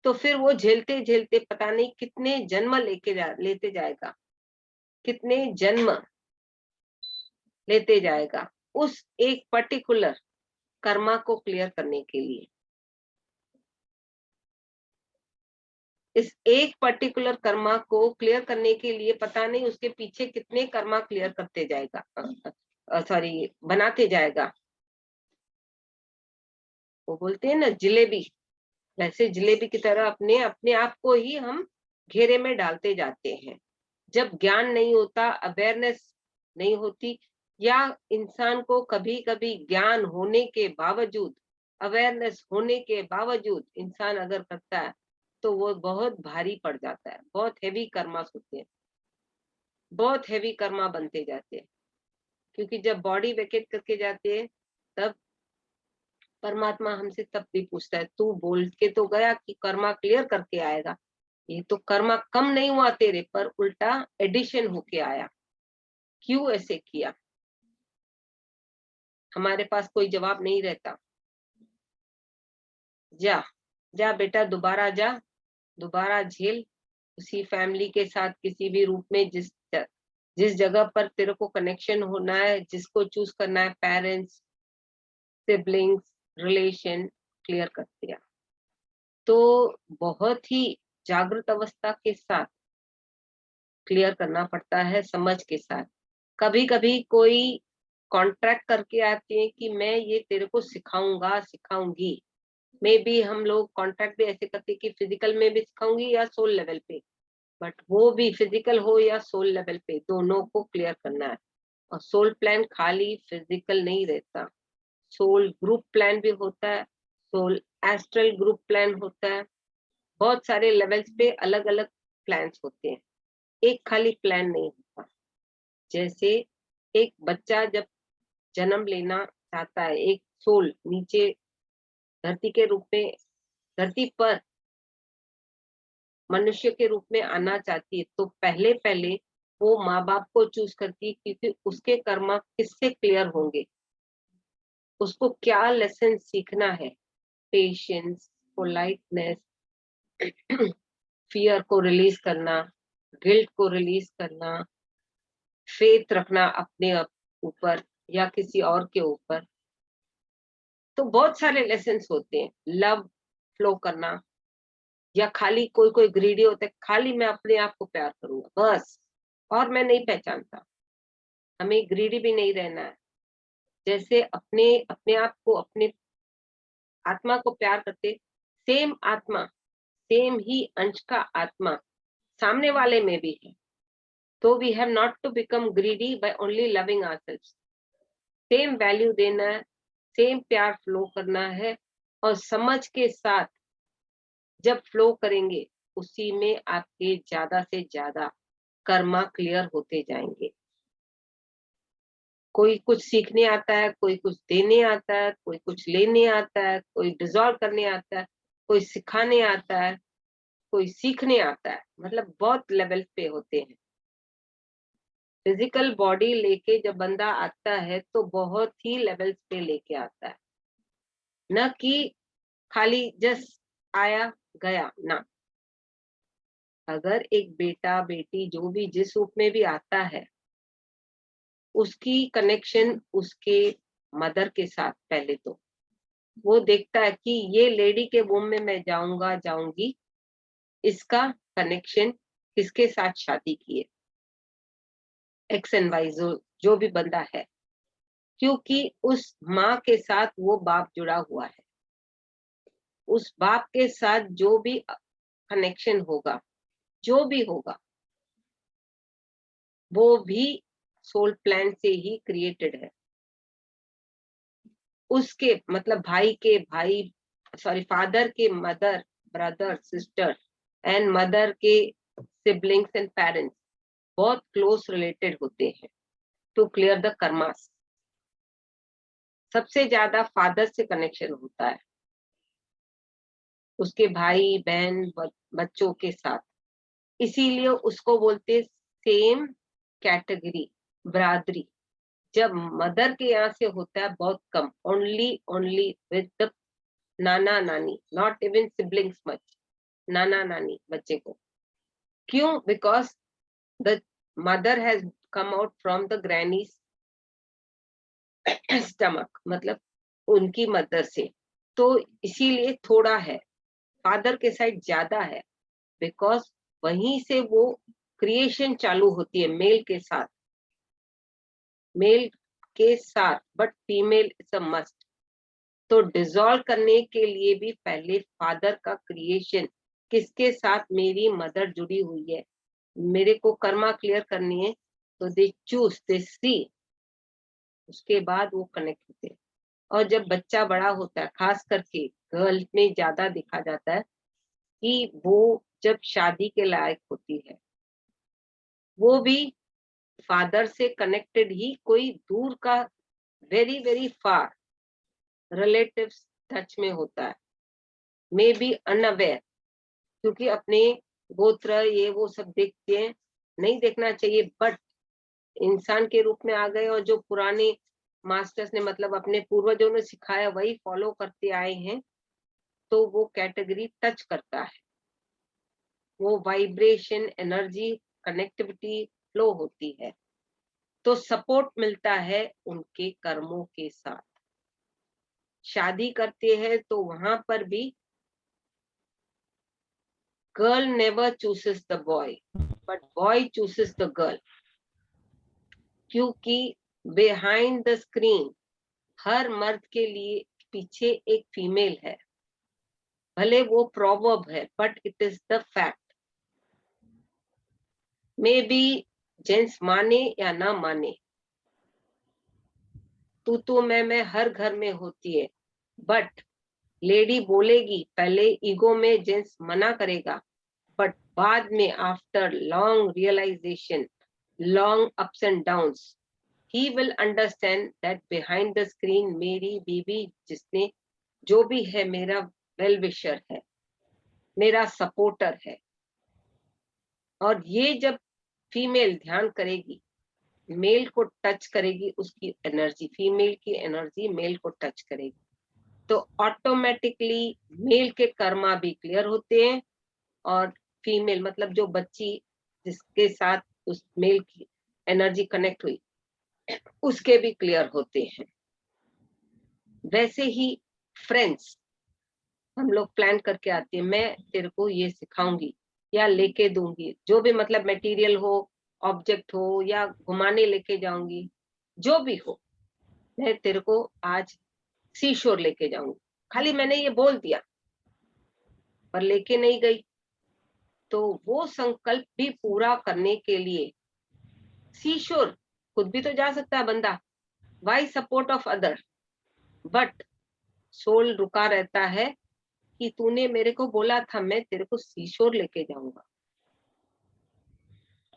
[SPEAKER 2] तो फिर वो झेलते झेलते पता नहीं कितने जन्म लेते जाएगा। कितने जन्म लेते जाएगा उस एक पर्टिकुलर कर्मा को क्लियर करने के लिए। इस एक पर्टिकुलर कर्मा को क्लियर करने के लिए पता नहीं उसके पीछे कितने कर्मा क्लियर करते जाएगा, सॉरी बनाते जाएगा। वो बोलते हैं ना जलेबी, वैसे जलेबी की तरह अपने अपने आप को ही हम घेरे में डालते जाते हैं। जब ज्ञान नहीं होता, अवेयरनेस नहीं होती, या इंसान को कभी कभी ज्ञान होने के बावजूद, अवेयरनेस होने के बावजूद इंसान अगर करता है तो वो बहुत भारी पड़ जाता है। बहुत हेवी कर्मा होते हैं, बहुत हेवी कर्मा बनते जाते हैं। क्योंकि जब बॉडी वेकेट करके जाते हैं तब परमात्मा हमसे तब भी पूछता है, तू बोल के तो गया कि कर्मा क्लियर करके आएगा, ये तो कर्मा कम नहीं हुआ तेरे पर, उल्टा एडिशन होके आया, क्यों ऐसे किया? हमारे पास कोई जवाब नहीं रहता। जा जा बेटा, दोबारा जा, दोबारा झेल, उसी फैमिली के साथ किसी भी रूप में, जिस जगह पर तेरे को कनेक्शन होना है, जिसको चूज करना है, पेरेंट्स, सिबलिंग्स, रिलेशन क्लियर कर दिया। तो बहुत ही जागृत अवस्था के साथ क्लियर करना पड़ता है, समझ के साथ। कभी कभी कोई कॉन्ट्रैक्ट करके आते हैं कि मैं ये तेरे को सिखाऊंगा, सिखाऊंगी। मे बी हम लोग कॉन्ट्रैक्ट भी ऐसे करते कि फिजिकल में भी सिखाऊंगी या सोल लेवल पे, बट वो भी फिजिकल हो या सोल लेवल पे, दोनों को क्लियर करना है। और सोल प्लान खाली फिजिकल नहीं रहता, सोल ग्रुप प्लान भी होता है, सोल एस्ट्रल ग्रुप प्लान होता है। बहुत सारे लेवल्स पे अलग अलग प्लान्स होते हैं, एक खाली प्लान नहीं होता। जैसे एक बच्चा जब जन्म लेना चाहता है, एक सोल नीचे धरती के रूप में, धरती पर मनुष्य के रूप में आना चाहती है, तो पहले पहले वो माँ बाप को चूज करती है, क्योंकि उसके कर्म किससे क्लियर होंगे, उसको क्या लेसन सीखना है। पेशेंस, पोलाइटनेस, फियर को रिलीज करना, गिल्ट को रिलीज करना, फेथ रखना अपने ऊपर या किसी और के ऊपर। तो बहुत सारे लेसन होते हैं। लव फ्लो करना, या खाली कोई कोई ग्रीडी होता है, खाली मैं अपने आप को प्यार करूंगा बस, और मैं नहीं पहचानता। हमें ग्रीडी भी नहीं रहना है। जैसे अपने अपने आप को, अपने आत्मा को प्यार करते, सेम आत्मा, सेम ही अंश का आत्मा सामने वाले में भी है। तो we have not to become greedy by only loving ourselves. Same value देना है, सेम प्यार फ्लो करना है, और समझ के साथ जब फ्लो करेंगे उसी में आपके ज्यादा से ज्यादा कर्मा क्लियर होते जाएंगे। कोई कुछ सीखने आता है, कोई कुछ देने आता है, कोई कुछ लेने आता है, कोई डिसॉल्व करने आता है, कोई सिखाने आता है, कोई सीखने आता है। मतलब बहुत लेवल पे होते हैं। फिजिकल बॉडी लेके जब बंदा आता है तो बहुत ही लेवल्स पे लेके आता है, न कि खाली जस्ट आया गया ना। अगर एक बेटा बेटी जो भी जिस रूप में भी आता है, उसकी कनेक्शन उसके मदर के साथ, पहले तो वो देखता है कि ये लेडी के वूम में मैं जाऊंगा, जाऊंगी, इसका कनेक्शन किसके साथ शादी की है, एक्स एंड वाई जो भी बंदा है, क्योंकि उस माँ के साथ वो बाप जुड़ा हुआ है। उस बाप के साथ जो भी कनेक्शन होगा, जो भी होगा, वो भी सोल प्लान से ही क्रिएटेड है। उसके मतलब भाई के भाई, सॉरी फादर के mother, brother, sister and mother के सिबलिंग्स एंड पेरेंट्स बहुत क्लोज रिलेटेड होते हैं टू क्लियर द कर्मास। सबसे ज्यादा फादर से कनेक्शन होता है, उसके भाई बहन बच्चों के साथ। इसीलिए उसको बोलते सेम कैटेगरी, बरादरी। जब मदर के यहाँ से होता है बहुत कम, ओनली विद द नाना नानी, नॉट इवन सिबलिंग्स मच, नाना नानी बच्चे को। क्यों? Because the mother has come out from the grannies stomach, मतलब उनकी मदर से, तो इसीलिए थोड़ा है, फादर के साइड ज्यादा है, बिकॉज वहीं से वो क्रिएशन चालू होती है मेल के साथ, but female is a must. तो डिसॉल्व करने के लिए भी पहले फादर का क्रिएशन, किसके साथ, मेरी मदर जुड़ी हुई है, मेरे को कर्मा क्लियर करनी है, तो दे चूज, दे सी, उसके बाद वो कनेक्ट होते हैं। और जब बच्चा बड़ा होता है, खास करके गर्ल में ज्यादा देखा जाता है कि वो जब शादी के लायक होती है, वो भी फादर से कनेक्टेड ही कोई दूर का very very far relatives touch में होता है, मे बी अनअवेयर, क्योंकि अपने गोत्र ये वो सब देखते हैं, नहीं देखना चाहिए, बट इंसान के रूप में आ गए और जो पुराने मास्टर्स ने, मतलब अपने पूर्वजों ने सिखाया वही फॉलो करते आए हैं, तो वो कैटेगरी टच करता है, वो वाइब्रेशन, एनर्जी, कनेक्टिविटी फ्लो होती है, तो सपोर्ट मिलता है उनके कर्मों के साथ। शादी करते हैं तो वहां पर भी girl never chooses the boy, but boy chooses the girl, क्योंकि बिहाइंड द स्क्रीन हर मर्द के लिए पीछे एक फीमेल है, भले वो प्रोवर्ब है, but it is the fact. May be gents माने या ना माने, तू मैं हर घर में होती है, बट लेडी बोलेगी, पहले ईगो में जेंट्स मना करेगा, बट बाद में after long realisation, long ups and downs, he will understand that behind the screen मेरी बीबी, जिसने जो भी है, मेरा वेल विशर है, मेरा सपोर्टर है। और ये जब फीमेल ध्यान करेगी, मेल को टच करेगी, उसकी एनर्जी, फीमेल की एनर्जी मेल को टच करेगी, तो ऑटोमेटिकली मेल के कर्मा भी क्लियर होते हैं, और फीमेल मतलब जो बच्ची जिसके साथ उस मेल की एनर्जी कनेक्ट हुई, उसके भी क्लियर होते हैं। वैसे ही फ्रेंड्स, हम लोग प्लान करके आते हैं, मैं तेरे को ये सिखाऊंगी या लेके दूंगी, जो भी मतलब मटेरियल हो, ऑब्जेक्ट हो, या घुमाने लेके जाऊंगी, जो भी हो, मैं तेरे को आज सी शोर लेके जाऊंगी। खाली मैंने ये बोल दिया पर लेके नहीं गई, तो वो संकल्प भी पूरा करने के लिए सी शोर खुद भी तो जा सकता है बंदा, by support of other, but soul रुका रहता है कि तूने मेरे को बोला था मैं तेरे को सीशोर लेके जाऊंगा,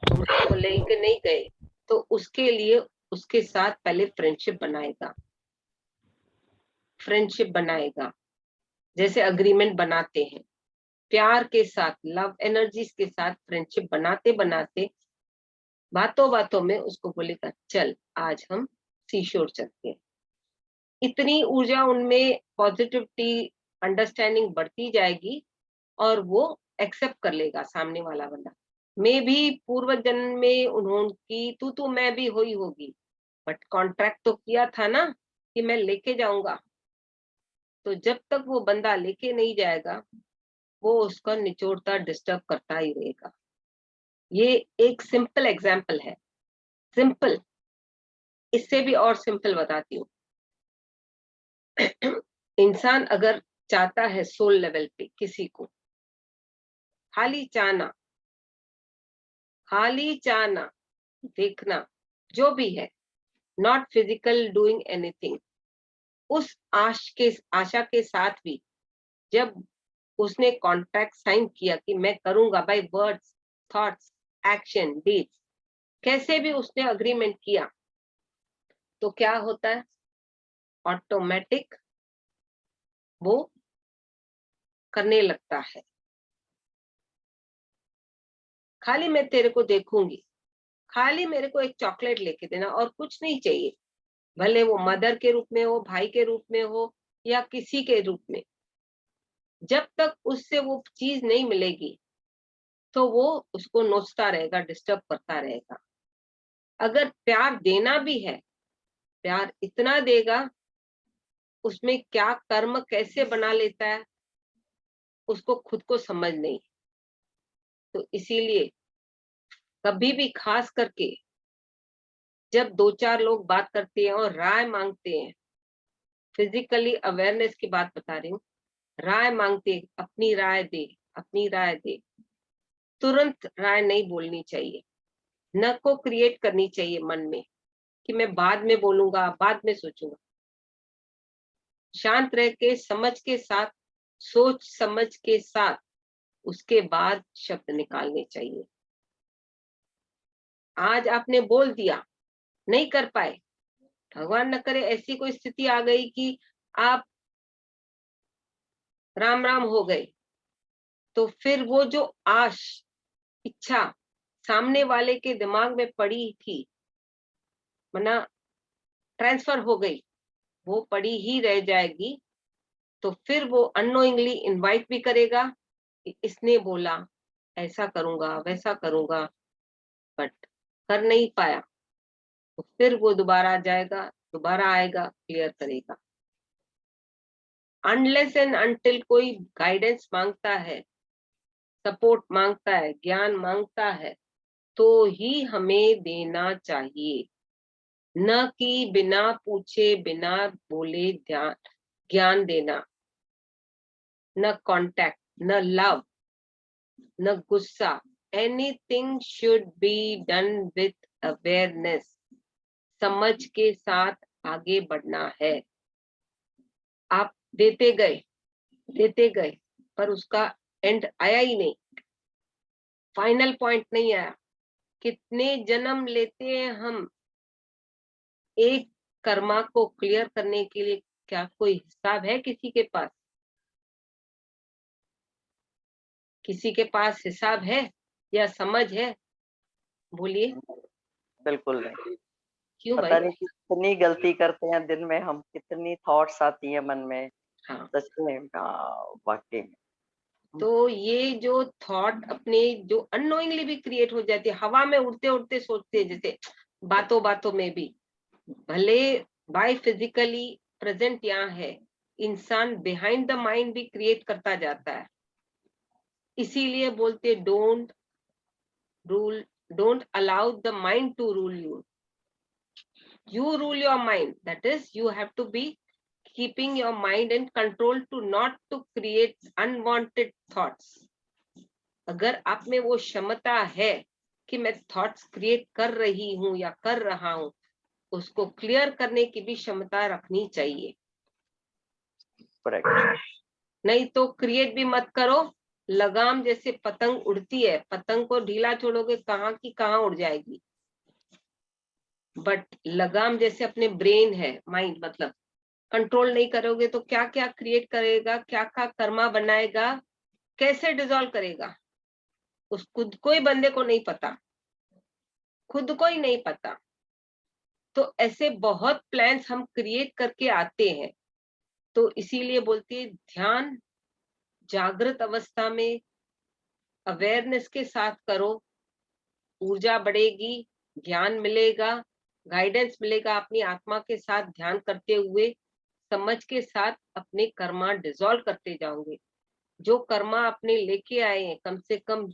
[SPEAKER 2] तुम तो लेके नहीं गए, तो उसके लिए उसके साथ पहले फ्रेंडशिप बनाएगा, जैसे अग्रीमेंट बनाते हैं, प्यार के साथ, लव एनर्जीज के साथ फ्रेंडशिप बनाते बनाते बातों बातों में उसको बोलेगा, चल आज हम सीशोर चलते हैं। इतनी ऊर्जा उनमें, पॉजिटिविटी, अंडरस्टैंडिंग बढ़ती जाएगी, और वो एक्सेप्ट कर लेगा सामने वाला बंदा। मैं भी पूर्व जन्म में उन्होंने तू मैं भी हुई होगी, बट कॉन्ट्रैक्ट तो किया था ना कि मैं लेके जाऊंगा, तो जब तक वो बंदा लेके नहीं जाएगा, वो उसका निचोड़ता, डिस्टर्ब करता ही रहेगा। ये एक सिंपल एग्जाम्पल है, सिंपल, इससे भी और सिंपल बताती हूँ। इंसान अगर चाहता है सोल लेवल पे किसी को, खाली चाहना, देखना, जो भी है, नॉट फिजिकल डूइंग एनीथिंग, उस आशा के साथ भी जब उसने कॉन्ट्रैक्ट साइन किया कि मैं करूंगा by words, thoughts, action, deeds, कैसे भी उसने अग्रीमेंट किया, तो क्या होता है, ऑटोमेटिक वो करने लगता है। खाली मैं तेरे को देखूंगी, खाली मेरे को एक चॉकलेट लेके देना, और कुछ नहीं चाहिए, भले वो मदर के रूप में हो, भाई के रूप में हो, या किसी के रूप में, जब तक उससे वो चीज नहीं मिलेगी तो वो उसको नोचता रहेगा, डिस्टर्ब करता रहेगा। अगर प्यार देना भी है, प्यार इतना देगा, उसमें क्या कर्म कैसे बना लेता है उसको खुद को समझ नहीं। तो इसीलिए कभी भी खास करके जब 2-4 लोग बात करते हैं और राय मांगते हैं, फिजिकली अवेयरनेस की बात बता रही हूँ, राय मांगते, अपनी राय दे, अपनी राय दे, तुरंत राय नहीं बोलनी चाहिए, न को क्रिएट करनी चाहिए मन में कि मैं बाद में बोलूंगा, बाद में सोचूंगा। शांत रह के, समझ के साथ, सोच समझ के साथ उसके बाद शब्द निकालने चाहिए। आज आपने बोल दिया, नहीं कर पाए, भगवान न करे ऐसी कोई स्थिति आ गई कि आप राम राम हो गए, तो फिर वो जो आश, इच्छा सामने वाले के दिमाग में पड़ी थी, मना ट्रांसफर हो गई, वो पड़ी ही रह जाएगी। तो फिर वो अननोइंगली इनवाइट भी करेगा कि इसने बोला ऐसा करूंगा, वैसा करूंगा, बट कर नहीं पाया, तो फिर वो दोबारा जाएगा, दोबारा आएगा, क्लियर करेगा। अनलेस एंड अनटिल कोई गाइडेंस मांगता है, सपोर्ट मांगता है, ज्ञान मांगता है, तो ही हमें देना चाहिए, न कि बिना पूछे बिना बोले ज्ञान देना। न कांटेक्ट, न लव, न गुस्सा, anything should be done with awareness. समझ के साथ आगे बढ़ना है। आप देते गए पर उसका एंड आया ही नहीं, फाइनल पॉइंट नहीं आया। कितने जन्म लेते हैं हम एक कर्मा को क्लियर करने के लिए? क्या कोई हिसाब है किसी के पास? किसी के पास हिसाब है या समझ है? बोलिए।
[SPEAKER 1] बिल्कुल नहीं।
[SPEAKER 2] क्यों
[SPEAKER 1] पता
[SPEAKER 2] भाई?
[SPEAKER 1] नहीं कितनी गलती करते हैं दिन में हम, कितनी थॉट्स आती है मन में।
[SPEAKER 2] हाँ,
[SPEAKER 1] सच में, वाकई में।
[SPEAKER 2] तो ये जो थॉट अपने जो अननोइंगली भी क्रिएट हो जाती है, हवा में उड़ते उड़ते सोचते हैं, जैसे बातों बातों में भी, भले बाय फिजिकली प्रेजेंट यहाँ है, इंसान बिहाइंड द माइंड भी क्रिएट करता जाता है। इसीलिए बोलते don't allow the mind to rule you, you rule your mind. That is, you have to be keeping your mind in control to not to create unwanted thoughts. अगर आप में वो क्षमता है कि मैं थॉट्स क्रिएट कर रही हूं या कर रहा हूं, उसको क्लियर करने की भी क्षमता रखनी चाहिए।
[SPEAKER 1] करेक्ट।
[SPEAKER 2] नहीं तो क्रिएट भी मत करो। लगाम जैसे पतंग उड़ती है, पतंग को ढीला छोड़ोगे कहाँ की कहाँ उड़ जाएगी। बट लगाम जैसे अपने ब्रेन है, माइंड मतलब, कंट्रोल नहीं करोगे तो क्या क्या क्रिएट करेगा, क्या क्या कर्मा बनाएगा, कैसे डिसॉल्व करेगा, उस खुद को ही बंदे को नहीं पता, खुद को ही नहीं पता। तो ऐसे बहुत प्लान्स हम क्रिएट करके आते हैं। तो इसीलिए बोलते हैं ध्यान जागृत अवस्था में अवेयरनेस के साथ करो, ऊर्जा बढ़ेगी, ज्ञान मिलेगा, गाइडेंस मिलेगा। अपनी आत्मा के साथ ध्यान करते हुए समझ के साथ अपने कर्मा डिसॉल्व करते जाओगे। जो कर्मा अपने लेके आए हैं, कम से कम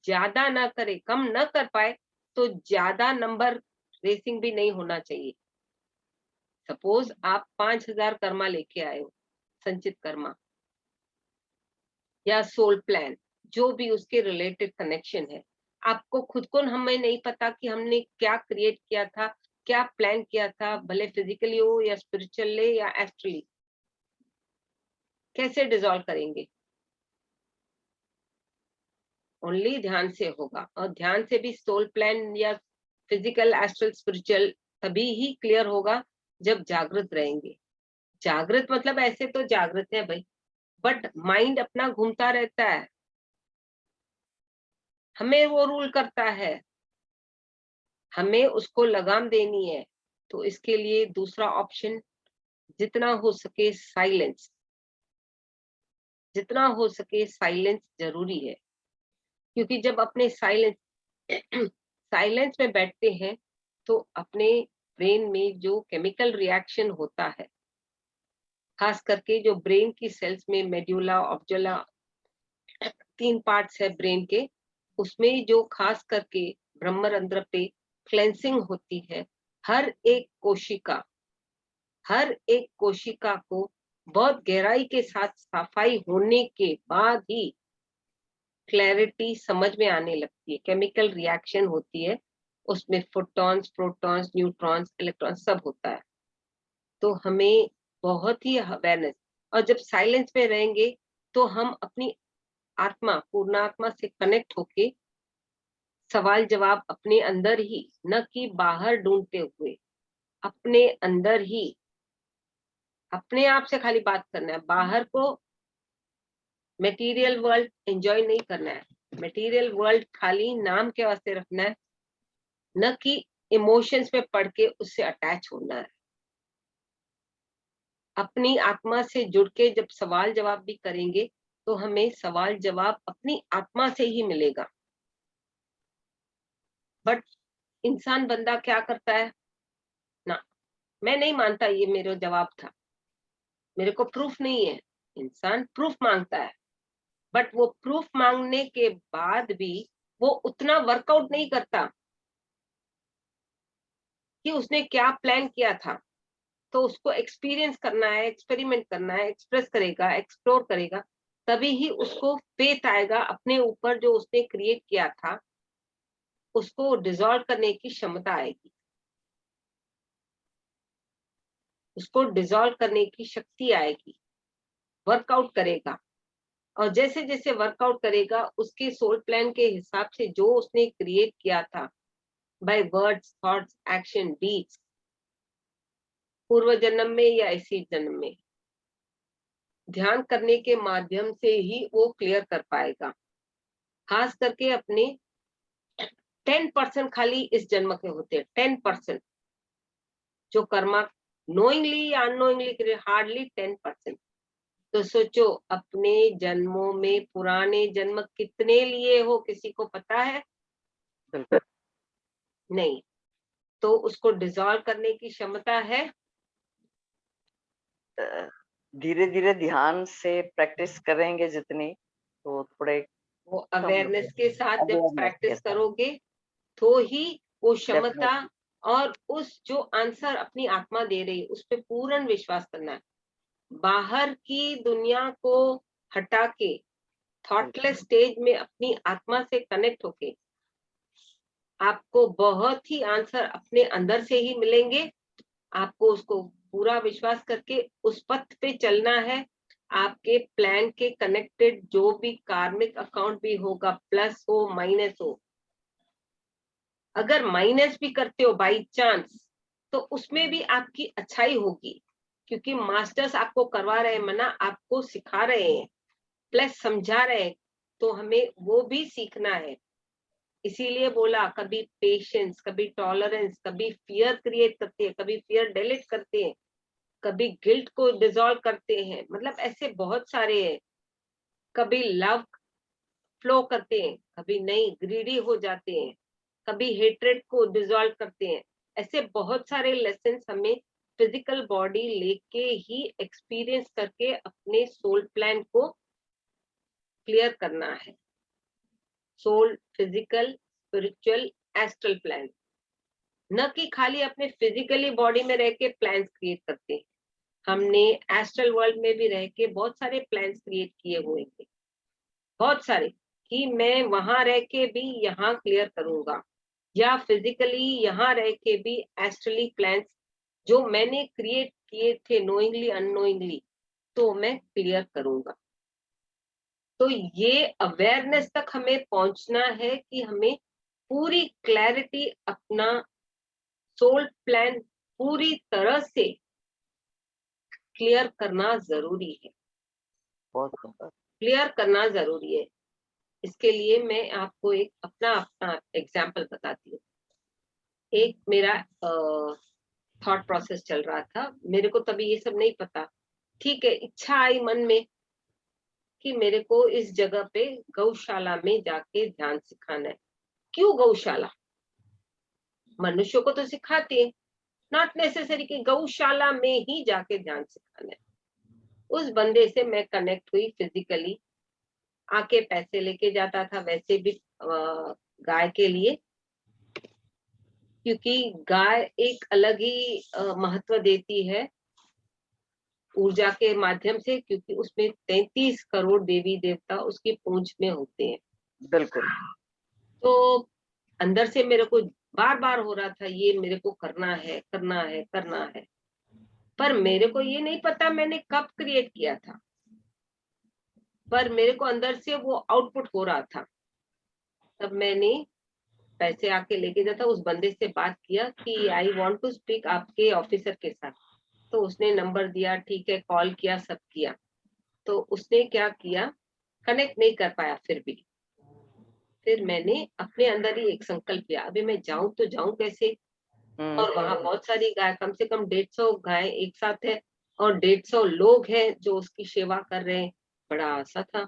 [SPEAKER 2] ज्यादा ना करे, कम ना कर पाए तो ज्यादा नंबर रेसिंग भी नहीं होना चाहिए। सपोज आप 5,000 कर्मा लेके आए हो, संचित कर्मा या सोल प्लान, जो भी उसके रिलेटेड कनेक्शन है, आपको खुद को हमें नहीं पता कि हमने क्या क्रिएट किया था, क्या प्लान किया था, भले फिजिकली हो या स्पिरिचुअली या एस्ट्रली, कैसे डिसॉल्व करेंगे? ओनली ध्यान से होगा। और ध्यान से भी सोल प्लान या फिजिकल एस्ट्रल स्पिरिचुअल तभी ही क्लियर होगा जब जागृत रहेंगे। जागृत मतलब ऐसे तो जागृत है भाई, बट माइंड अपना घूमता रहता है, हमें वो रूल करता है, हमें उसको लगाम देनी है। तो इसके लिए दूसरा ऑप्शन, जितना हो सके साइलेंस, जितना हो सके साइलेंस जरूरी है। क्योंकि जब अपने साइलेंस में बैठते हैं तो अपने ब्रेन में जो केमिकल रिएक्शन होता है, खास करके जो ब्रेन की सेल्स में मेड्यूला ऑब्जुला 3 पार्ट्स है ब्रेन के, उसमें जो खास करके ब्रह्मरंध्र पे क्लेंसिंग होती है, हर एक कोशिका को बहुत गहराई के साथ सफाई होने के बाद ही क्लैरिटी समझ में आने लगती है। केमिकल रिएक्शन होती है, उसमें फोटॉन्स, प्रोटॉन्स, न्यूट्रॉन्स, इलेक्ट्रॉन्स सब होता है। तो हमें बहुत ही अवेयरनेस, और जब साइलेंस में रहेंगे तो हम अपनी आत्मा, पूर्णात्मा से कनेक्ट होके सवाल जवाब अपने अंदर ही, न कि बाहर ढूंढते हुए, अपने अंदर ही अपने आप से खाली बात करना है। बाहर को मटेरियल वर्ल्ड एंजॉय नहीं करना है, मटेरियल वर्ल्ड खाली नाम के वास्ते रखना है, न कि इमोशंस में पढ़ के उससे अटैच होना है। अपनी आत्मा से जुड़ के जब सवाल जवाब भी करेंगे तो हमें सवाल जवाब अपनी आत्मा से ही मिलेगा। बट इंसान बंदा क्या करता है ना, मैं नहीं मानता ये मेरा जवाब था, मेरे को प्रूफ नहीं है। इंसान प्रूफ मांगता है, बट वो प्रूफ मांगने के बाद भी वो उतना वर्कआउट नहीं करता कि उसने क्या प्लान किया था। तो उसको एक्सपीरियंस करना है, एक्सपेरिमेंट करना है, एक्सप्रेस करेगा, एक्सप्लोर करेगा, तभी ही उसको फेथ आएगा अपने ऊपर। जो उसने क्रिएट किया था उसको डिसॉल्व करने की क्षमता आएगी, उसको डिसॉल्व करने की शक्ति आएगी। वर्कआउट करेगा, और जैसे जैसे वर्कआउट करेगा उसके सोल प्लान के हिसाब से जो उसने क्रिएट किया था, by words, thoughts, action, deeds, पूर्व जन्म में या इसी जन्म में, ध्यान करने के माध्यम से ही वो क्लियर कर पाएगा। खास करके अपने 10% खाली इस जन्म के होते हैं, 10% जो कर्मा नोइंगली या अननोइंगली करे, हार्डली 10%। तो सोचो अपने जन्मों में पुराने जन्म कितने लिए हो, किसी को पता है? नहीं। तो उसको डिसॉल्व करने की क्षमता है।
[SPEAKER 1] धीरे धीरे ध्यान से प्रैक्टिस करेंगे जितनी, तो थोड़े
[SPEAKER 2] वो अवेयरनेस के साथ जब
[SPEAKER 1] awareness के
[SPEAKER 2] प्रैक्टिस
[SPEAKER 1] साथ।
[SPEAKER 2] करोगे तो ही वो क्षमता
[SPEAKER 1] Definitely.
[SPEAKER 2] और उस जो आंसर अपनी आत्मा दे रही है उस पर पूर्ण विश्वास करना है। बाहर की दुनिया को हटा के थॉटलेस स्टेज में अपनी आत्मा से कनेक्ट होके आपको बहुत ही आंसर अपने अंदर से ही मिलेंगे। आपको उसको पूरा विश्वास करके उस पथ पे चलना है। आपके प्लान के कनेक्टेड जो भी कार्मिक अकाउंट भी होगा, प्लस हो माइनस हो, अगर माइनस भी करते हो बाई चांस, तो उसमें भी आपकी अच्छाई होगी, क्योंकि मास्टर्स आपको करवा रहे हैं, मना आपको सिखा रहे हैं, प्लस समझा रहे हैं। तो हमें वो भी सीखना है। इसीलिए बोला, कभी पेशेंस, कभी टॉलरेंस, कभी फियर क्रिएट करते हैं, कभी फियर डिलीट करते हैं, कभी गिल्ट को डिसॉल्व करते हैं, मतलब ऐसे बहुत सारे हैं। कभी लव फ्लो करते हैं, कभी नहीं ग्रीडी हो जाते हैं, कभी हेट्रेड को डिसॉल्व करते हैं। ऐसे बहुत सारे लेसन्स हमें फिजिकल बॉडी लेके ही एक्सपीरियंस करके अपने सोल प्लान को क्लियर करना है। Soul, physical, spiritual, astral plan, न कि खाली अपने फिजिकली बॉडी में रह के प्लान्स क्रिएट करते हैं। हमने एस्ट्रल वर्ल्ड में भी रह के बहुत सारे प्लान्स क्रिएट किए हुए थे, बहुत सारे, कि मैं वहां रह के भी यहाँ क्लियर करूंगा, या फिजिकली यहाँ रह के भी एस्ट्रली प्लान्स जो मैंने क्रिएट किए थे नोइंगली अननोइंगली, तो मैं क्लियर करूंगा। तो ये अवेयरनेस तक हमें पहुंचना है कि हमें पूरी क्लैरिटी, अपना सोल प्लान पूरी तरह से क्लियर करना जरूरी है।
[SPEAKER 1] बहुत सुंदर।
[SPEAKER 2] क्लियर करना जरूरी है। इसके लिए मैं आपको एक अपना एग्जाम्पल बताती हूँ। एक मेरा थॉट प्रोसेस चल रहा था, मेरे को तभी ये सब नहीं पता। ठीक है, इच्छा आई मन में कि मेरे को इस जगह पे गौशाला में जाके ध्यान सिखाना है। क्यों गौशाला? मनुष्यों को तो सिखाते हैं, नॉट नेसेसरी कि गौशाला में ही जाके ध्यान सिखाना है। उस बंदे से मैं कनेक्ट हुई फिजिकली, आके पैसे लेके जाता था वैसे भी गाय के लिए, क्योंकि गाय एक अलग ही महत्व देती है ऊर्जा के माध्यम से, क्योंकि उसमें 33 करोड़ देवी देवता उसकी पूंछ में होते हैं।
[SPEAKER 1] बिल्कुल।
[SPEAKER 2] तो अंदर से मेरे को बार बार हो रहा था ये मेरे को करना है करना है करना है, पर मेरे को ये नहीं पता मैंने कब क्रिएट किया था, पर मेरे को अंदर से वो आउटपुट हो रहा था। तब मैंने पैसे आके लेके जाता, उस बंदे से बात किया कि आई वांट टू स्पीक आपके ऑफिसर के साथ। तो उसने नंबर दिया, ठीक है, कॉल किया, सब किया। तो उसने क्या किया, कनेक्ट नहीं कर पाया। फिर मैंने अपने अंदर ही एक संकल्प लिया, अभी मैं जाऊं तो जाऊं कैसे। और वहां बहुत सारी गाय, कम से कम 150 गाय एक साथ है और 150 लोग हैं जो उसकी सेवा कर रहे हैं। बड़ा आशा था।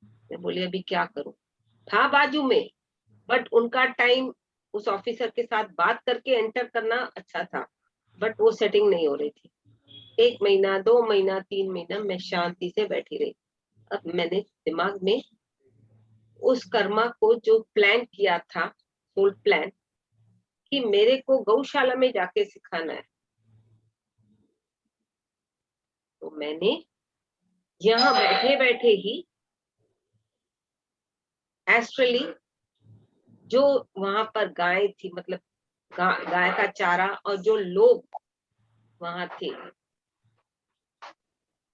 [SPEAKER 2] मैं बोली अभी क्या करूं, था बाजू में, बट उनका टाइम उस ऑफिसर के साथ बात करके एंटर करना अच्छा था, बट वो सेटिंग नहीं हो रही थी। 1 महीना, 2 महीना, 3 महीना मैं शांति से बैठी रही। अब मैंने दिमाग में उस कर्मा को जो प्लान किया था, सोल प्लान, कि मेरे को गौशाला में जाके सिखाना है। तो मैंने यहाँ बैठे बैठे ही एस्ट्रली जो वहां पर गाय थी, मतलब गाय का चारा, और जो लोग वहां थे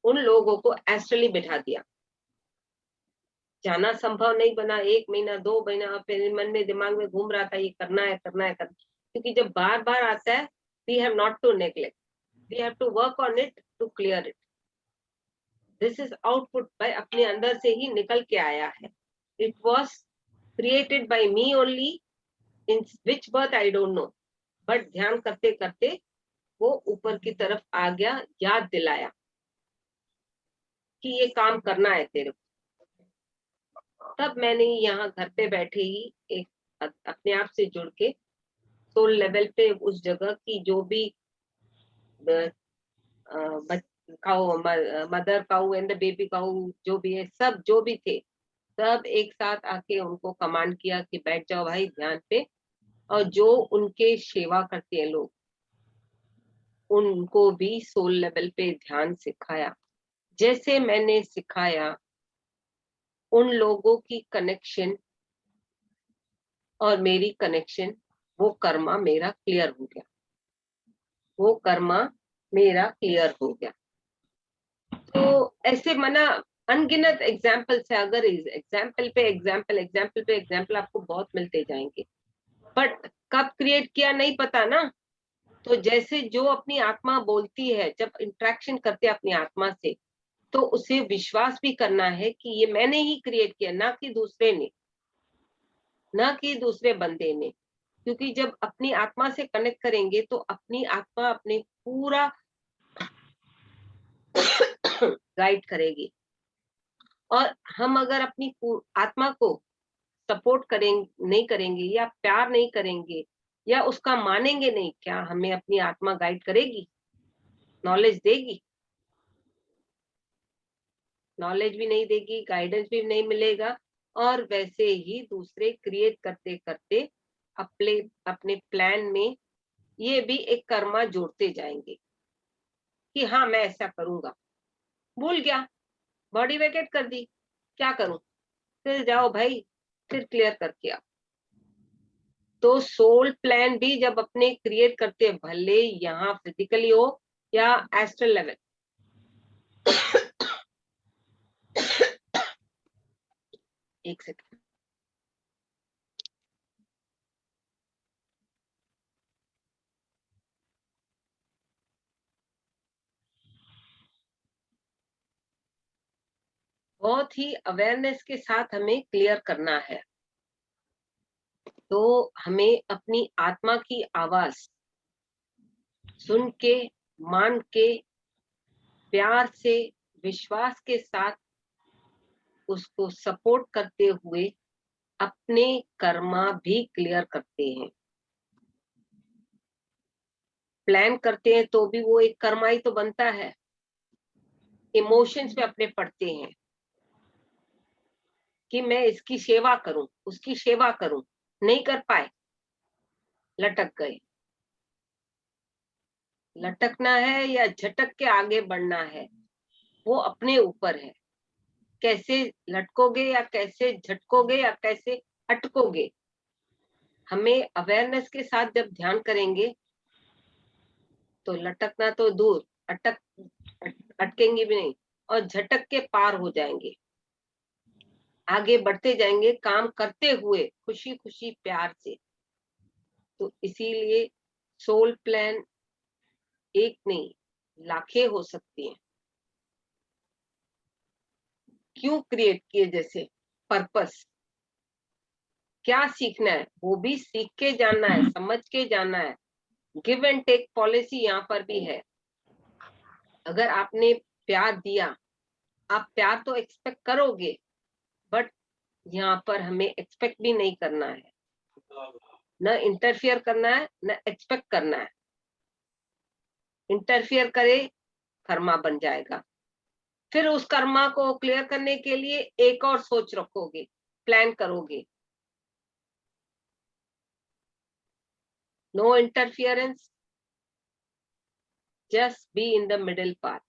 [SPEAKER 2] उन लोगों को एस्ट्रली बिठा दिया। जाना संभव नहीं बना। 1 महीना, 2 महीना, फिर मन में दिमाग में घूम रहा था ये करना है करना है करना, क्योंकि जब बार बार आता है, we have not to neglect, we have to work on it to clear it. This is output by अपने अंदर से ही निकल के आया है। It was created by me only, in which birth I don't know, but ध्यान करते करते वो ऊपर की तरफ आ गया, याद दिलाया कि ये काम करना है तेरे को। तब मैंने यहाँ घर पे बैठे ही एक अपने आप से जुड़ के सोल लेवल पे उस जगह की जो भी cow, mother cow and the baby cow जो भी है, सब जो भी थे, सब एक साथ आके उनको कमांड किया कि बैठ जाओ भाई ध्यान पे। और जो उनके सेवा करते हैं लोग, उनको भी सोल लेवल पे ध्यान सिखाया। जैसे मैंने सिखाया, उन लोगों की कनेक्शन और मेरी कनेक्शन, वो कर्मा मेरा क्लियर हो गया, वो कर्मा मेरा क्लियर हो गया। तो ऐसे मना अनगिनत एग्जाम्पल्स है। अगर एग्जाम्पल पे एग्जाम्पल, एग्जाम्पल पे एग्जाम्पल आपको बहुत मिलते जाएंगे, बट कब क्रिएट किया नहीं पता ना। तो जैसे जो अपनी आत्मा बोलती है, जब इंटरेक्शन करते हैं अपनी आत्मा से, तो उसे विश्वास भी करना है कि ये मैंने ही क्रिएट किया, ना कि दूसरे ने, ना कि दूसरे बंदे ने। क्योंकि जब अपनी आत्मा से कनेक्ट करेंगे तो अपनी आत्मा अपने पूरा गाइड करेगी। और हम अगर अपनी आत्मा को सपोर्ट करेंगे नहीं करेंगे, या प्यार नहीं करेंगे, या उसका मानेंगे नहीं, क्या हमें अपनी आत्मा गाइड करेगी, नॉलेज देगी? नॉलेज भी नहीं देगी, गाइडेंस भी नहीं मिलेगा। और वैसे ही दूसरे क्रिएट करते करते अपने अपने प्लान में ये भी एक कर्मा जोड़ते जाएंगे कि हाँ मैं ऐसा करूंगा। भूल गया, बॉडी वेकेट कर दी, क्या करूं? फिर जाओ भाई, फिर क्लियर करके आओ। तो सोल प्लान भी जब अपने क्रिएट करते हैं, भले यहाँ फिजिकली हो या एस्ट्रल लेवल, एक सेकंड, बहुत ही अवेयरनेस के साथ हमें क्लियर करना है। तो हमें अपनी आत्मा की आवाज सुन के, मान के, प्यार से, विश्वास के साथ उसको सपोर्ट करते हुए अपने कर्मा भी क्लियर करते हैं। प्लान करते हैं तो भी वो एक कर्मा ही तो बनता है। इमोशंस में अपने पड़ते हैं कि मैं इसकी सेवा करूं, उसकी सेवा करूं, नहीं कर पाए, लटक गए। लटकना है या झटक के आगे बढ़ना है, वो अपने ऊपर है। कैसे लटकोगे या कैसे झटकोगे या कैसे अटकोगे। हमें अवेयरनेस के साथ जब ध्यान करेंगे तो लटकना तो दूर, अटकेंगे भी नहीं और झटक के पार हो जाएंगे। आगे बढ़ते जाएंगे काम करते हुए, खुशी खुशी प्यार से। तो इसीलिए सोल प्लान एक नहीं, लाखें हो सकती हैं। क्यों क्रिएट किए? जैसे पर्पस, क्या सीखना है वो भी सीख के जानना है, समझ के जानना है। गिव एंड टेक पॉलिसी यहाँ पर भी है। अगर आपने प्यार दिया, आप प्यार तो एक्सपेक्ट करोगे, बट यहाँ पर हमें एक्सपेक्ट भी नहीं करना है, न इंटरफियर करना है, न एक्सपेक्ट करना है। इंटरफियर करे कर्मा बन जाएगा। फिर उस कर्मा को क्लियर करने के लिए एक और सोच रखोगे, प्लान करोगे। No interference, just be in the middle path.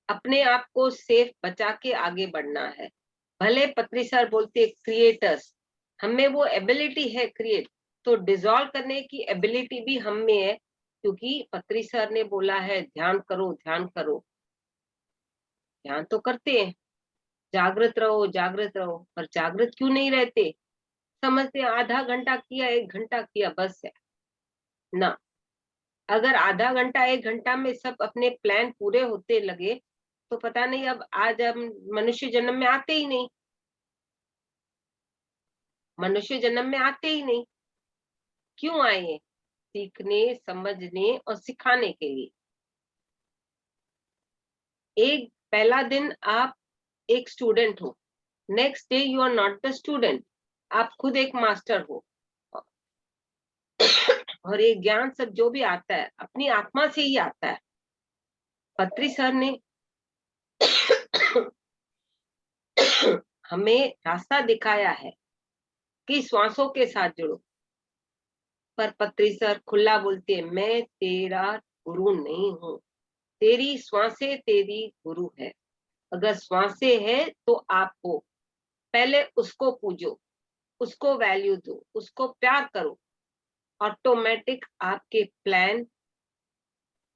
[SPEAKER 2] अपने आप को सेफ बचा के आगे बढ़ना है। भले पत्री सर बोलते क्रिएटर्स, हमें वो एबिलिटी है क्रिएट, तो डिसॉल्व करने की एबिलिटी भी हम में है, क्योंकि पत्री सर ने बोला है ध्यान करो, ध्यान करो। ध्यान तो करते हैं, जागृत रहो, जागृत रहो, पर जागृत क्यों नहीं रहते? समझते आधा घंटा किया, 1 घंटा किया, बस है ना। अगर आधा घंटा 1 घंटा में सब अपने प्लान पूरे होते लगे तो पता नहीं अब आज हम मनुष्य जन्म में आते ही नहीं, मनुष्य जन्म में आते ही नहीं। क्यों आए हैं? सीखने, समझने और सिखाने के लिए। एक पहला दिन आप एक स्टूडेंट हो, next day you are not the student, आप खुद एक मास्टर हो। और ये ज्ञान सब जो भी आता है अपनी आत्मा से ही आता है। पत्री सर ने हमें रास्ता दिखाया है कि श्वासों के साथ जुड़ो, पर पत्री सर खुला बोलते हैं मैं तेरा गुरु नहीं हूँ, तेरी श्वासें तेरी गुरु है। अगर श्वासें है तो आप हो, पहले उसको पूजो, उसको वैल्यू दो, उसको प्यार करो। ऑटोमेटिक आपके प्लान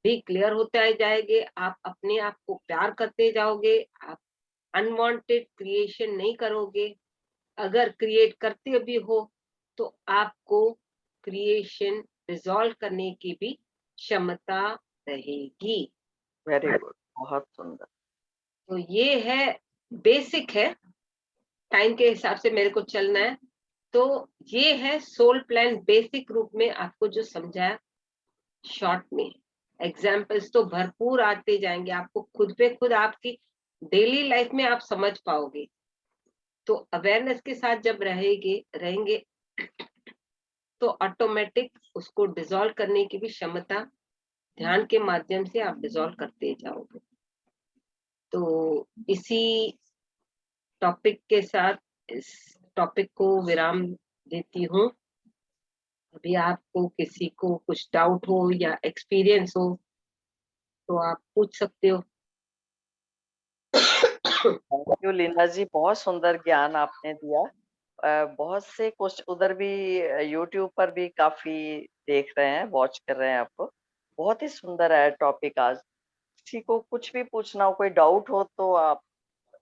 [SPEAKER 2] भी क्लियर होते जाएंगे, आप अपने आप को प्यार करते जाओगे, आप अनवांटेड क्रिएशन नहीं करोगे। अगर क्रिएट करते भी हो तो आपको क्रिएशन रिजॉल्व करने की भी क्षमता रहेगी।
[SPEAKER 1] वेरी गुड, बहुत सुंदर।
[SPEAKER 2] तो ये है, बेसिक है। टाइम के हिसाब से मेरे को चलना है, तो ये है सोल प्लान बेसिक रूप में आपको जो समझाया शॉर्ट में। एग्जाम्पल्स तो भरपूर आते जाएंगे, आपको खुद पे खुद आपकी डेली लाइफ में आप समझ पाओगे। तो अवेयरनेस के साथ जब रहेंगे तो ऑटोमेटिक उसको डिसॉल्व करने की भी क्षमता ध्यान के माध्यम से आप डिसॉल्व करते जाओगे। तो इसी टॉपिक के साथ इस टॉपिक को विराम देती हूँ। अभी आपको किसी को कुछ डाउट हो या एक्सपीरियंस हो तो आप पूछ सकते हो।
[SPEAKER 1] थैंक यू लीना जी, बहुत सुंदर ज्ञान आपने दिया। बहुत से कुछ उधर भी यूट्यूब पर भी काफी देख रहे हैं, वॉच कर रहे हैं आपको। बहुत ही सुंदर है टॉपिक आज। किसी को कुछ भी पूछना हो, कोई डाउट हो तो आप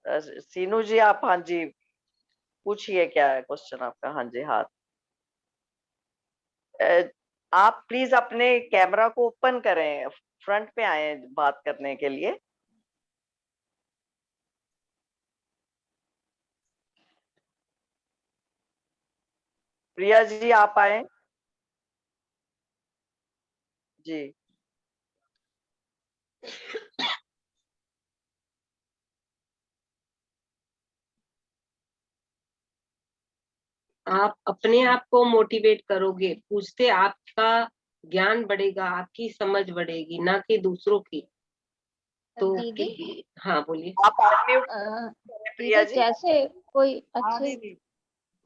[SPEAKER 1] सीनू जी, आप हाँ जी पूछिए, क्या है क्वेश्चन आपका? हाँ जी, हाथ। आप प्लीज अपने कैमरा को ओपन करें, फ्रंट पे आए बात करने के लिए। प्रिया जी आप आए जी।
[SPEAKER 2] आप अपने आप को मोटिवेट करोगे, पूछते आपका ज्ञान बढ़ेगा, आपकी समझ बढ़ेगी, ना कि दूसरों की। तो
[SPEAKER 3] दीदी
[SPEAKER 2] हाँ बोलिए।
[SPEAKER 1] आप अनम्यूट
[SPEAKER 3] अ,
[SPEAKER 1] प्रिया
[SPEAKER 3] दीदी
[SPEAKER 1] जी।
[SPEAKER 3] जैसे कोई
[SPEAKER 6] हाँ
[SPEAKER 3] अच्छे
[SPEAKER 6] दीदी,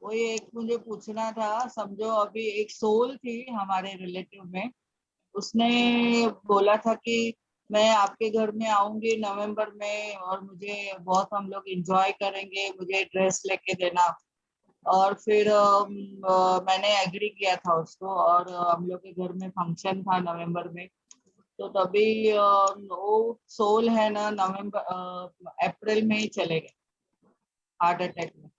[SPEAKER 6] वही एक मुझे पूछना था। समझो अभी एक सोल थी हमारे रिलेटिव में, उसने बोला था कि मैं आपके घर में आऊंगी नवंबर में और मुझे बहुत हम लोग एंजॉय करेंगे, मुझे ड्रेस लेके देना। और फिर मैंने एग्री किया था उसको, और हम लोग के घर में फंक्शन था नवंबर में। तो तभी वो सोल है ना, नवंबर अप्रैल में ही चले गए हार्ट अटैक में।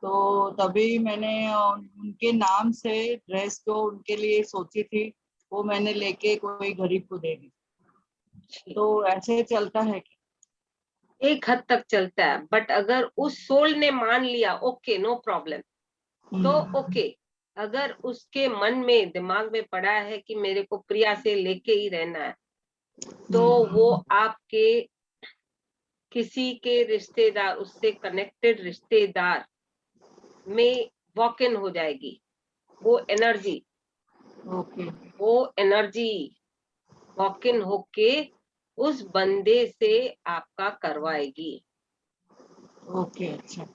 [SPEAKER 6] तो तभी मैंने उनके नाम से ड्रेस जो उनके लिए सोची थी वो मैंने लेके कोई गरीब को दे दी। तो ऐसे चलता है कि
[SPEAKER 2] एक हद तक चलता है, बट अगर उस सोल ने मान लिया, ओके नो प्रॉब्लम, तो ओके। अगर उसके मन में दिमाग में पड़ा है कि मेरे को प्रिया से लेके ही रहना है, तो वो आपके किसी के रिश्तेदार, उससे कनेक्टेड रिश्तेदार में वॉक इन हो जाएगी वो एनर्जी।
[SPEAKER 6] ओके
[SPEAKER 2] वो एनर्जी वॉक इन होके उस बंदे से आपका करवाएगी।
[SPEAKER 6] ओके। अच्छा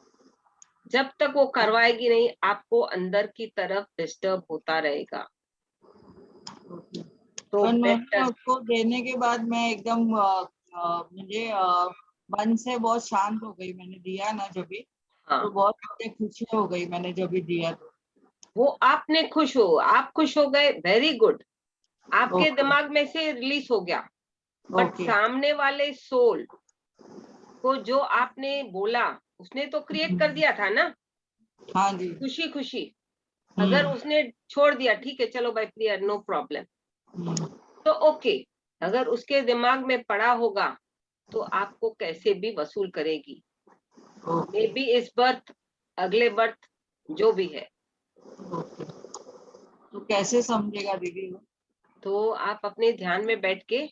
[SPEAKER 2] जब तक वो करवाएगी नहीं, आपको अंदर की तरफ डिस्टर्ब होता रहेगा।
[SPEAKER 6] ओके।
[SPEAKER 2] तो
[SPEAKER 6] पर मैंने
[SPEAKER 2] बेटर,
[SPEAKER 6] उसको देने के बाद मैं एकदम मुझे मन से बहुत शांत हो गई। मैंने दिया ना जब भी,
[SPEAKER 2] हाँ,
[SPEAKER 6] तो बहुत मुझे खुशी हो गई मैंने जब भी दिया तो।
[SPEAKER 2] वो आपने खुश हो, आप खुश हो गए, वेरी गुड, आपके
[SPEAKER 6] ओके
[SPEAKER 2] दिमाग में से रिलीज हो गया। But
[SPEAKER 6] okay.
[SPEAKER 2] सामने वाले सोल को जो आपने बोला, उसने तो क्रिएट कर दिया था ना
[SPEAKER 6] हाँ जी।
[SPEAKER 2] खुशी खुशी। अगर उसने छोड़ दिया, ठीक है चलो भाई प्रिया, नो प्रॉब्लम, तो ओके। अगर उसके दिमाग में पड़ा होगा तो आपको कैसे भी वसूल करेगी, मे बी इस बर्थ, अगले बर्थ, जो भी है।
[SPEAKER 6] ओके। तो कैसे समझेगा दीदी वो?
[SPEAKER 2] तो आप अपने ध्यान में बैठ के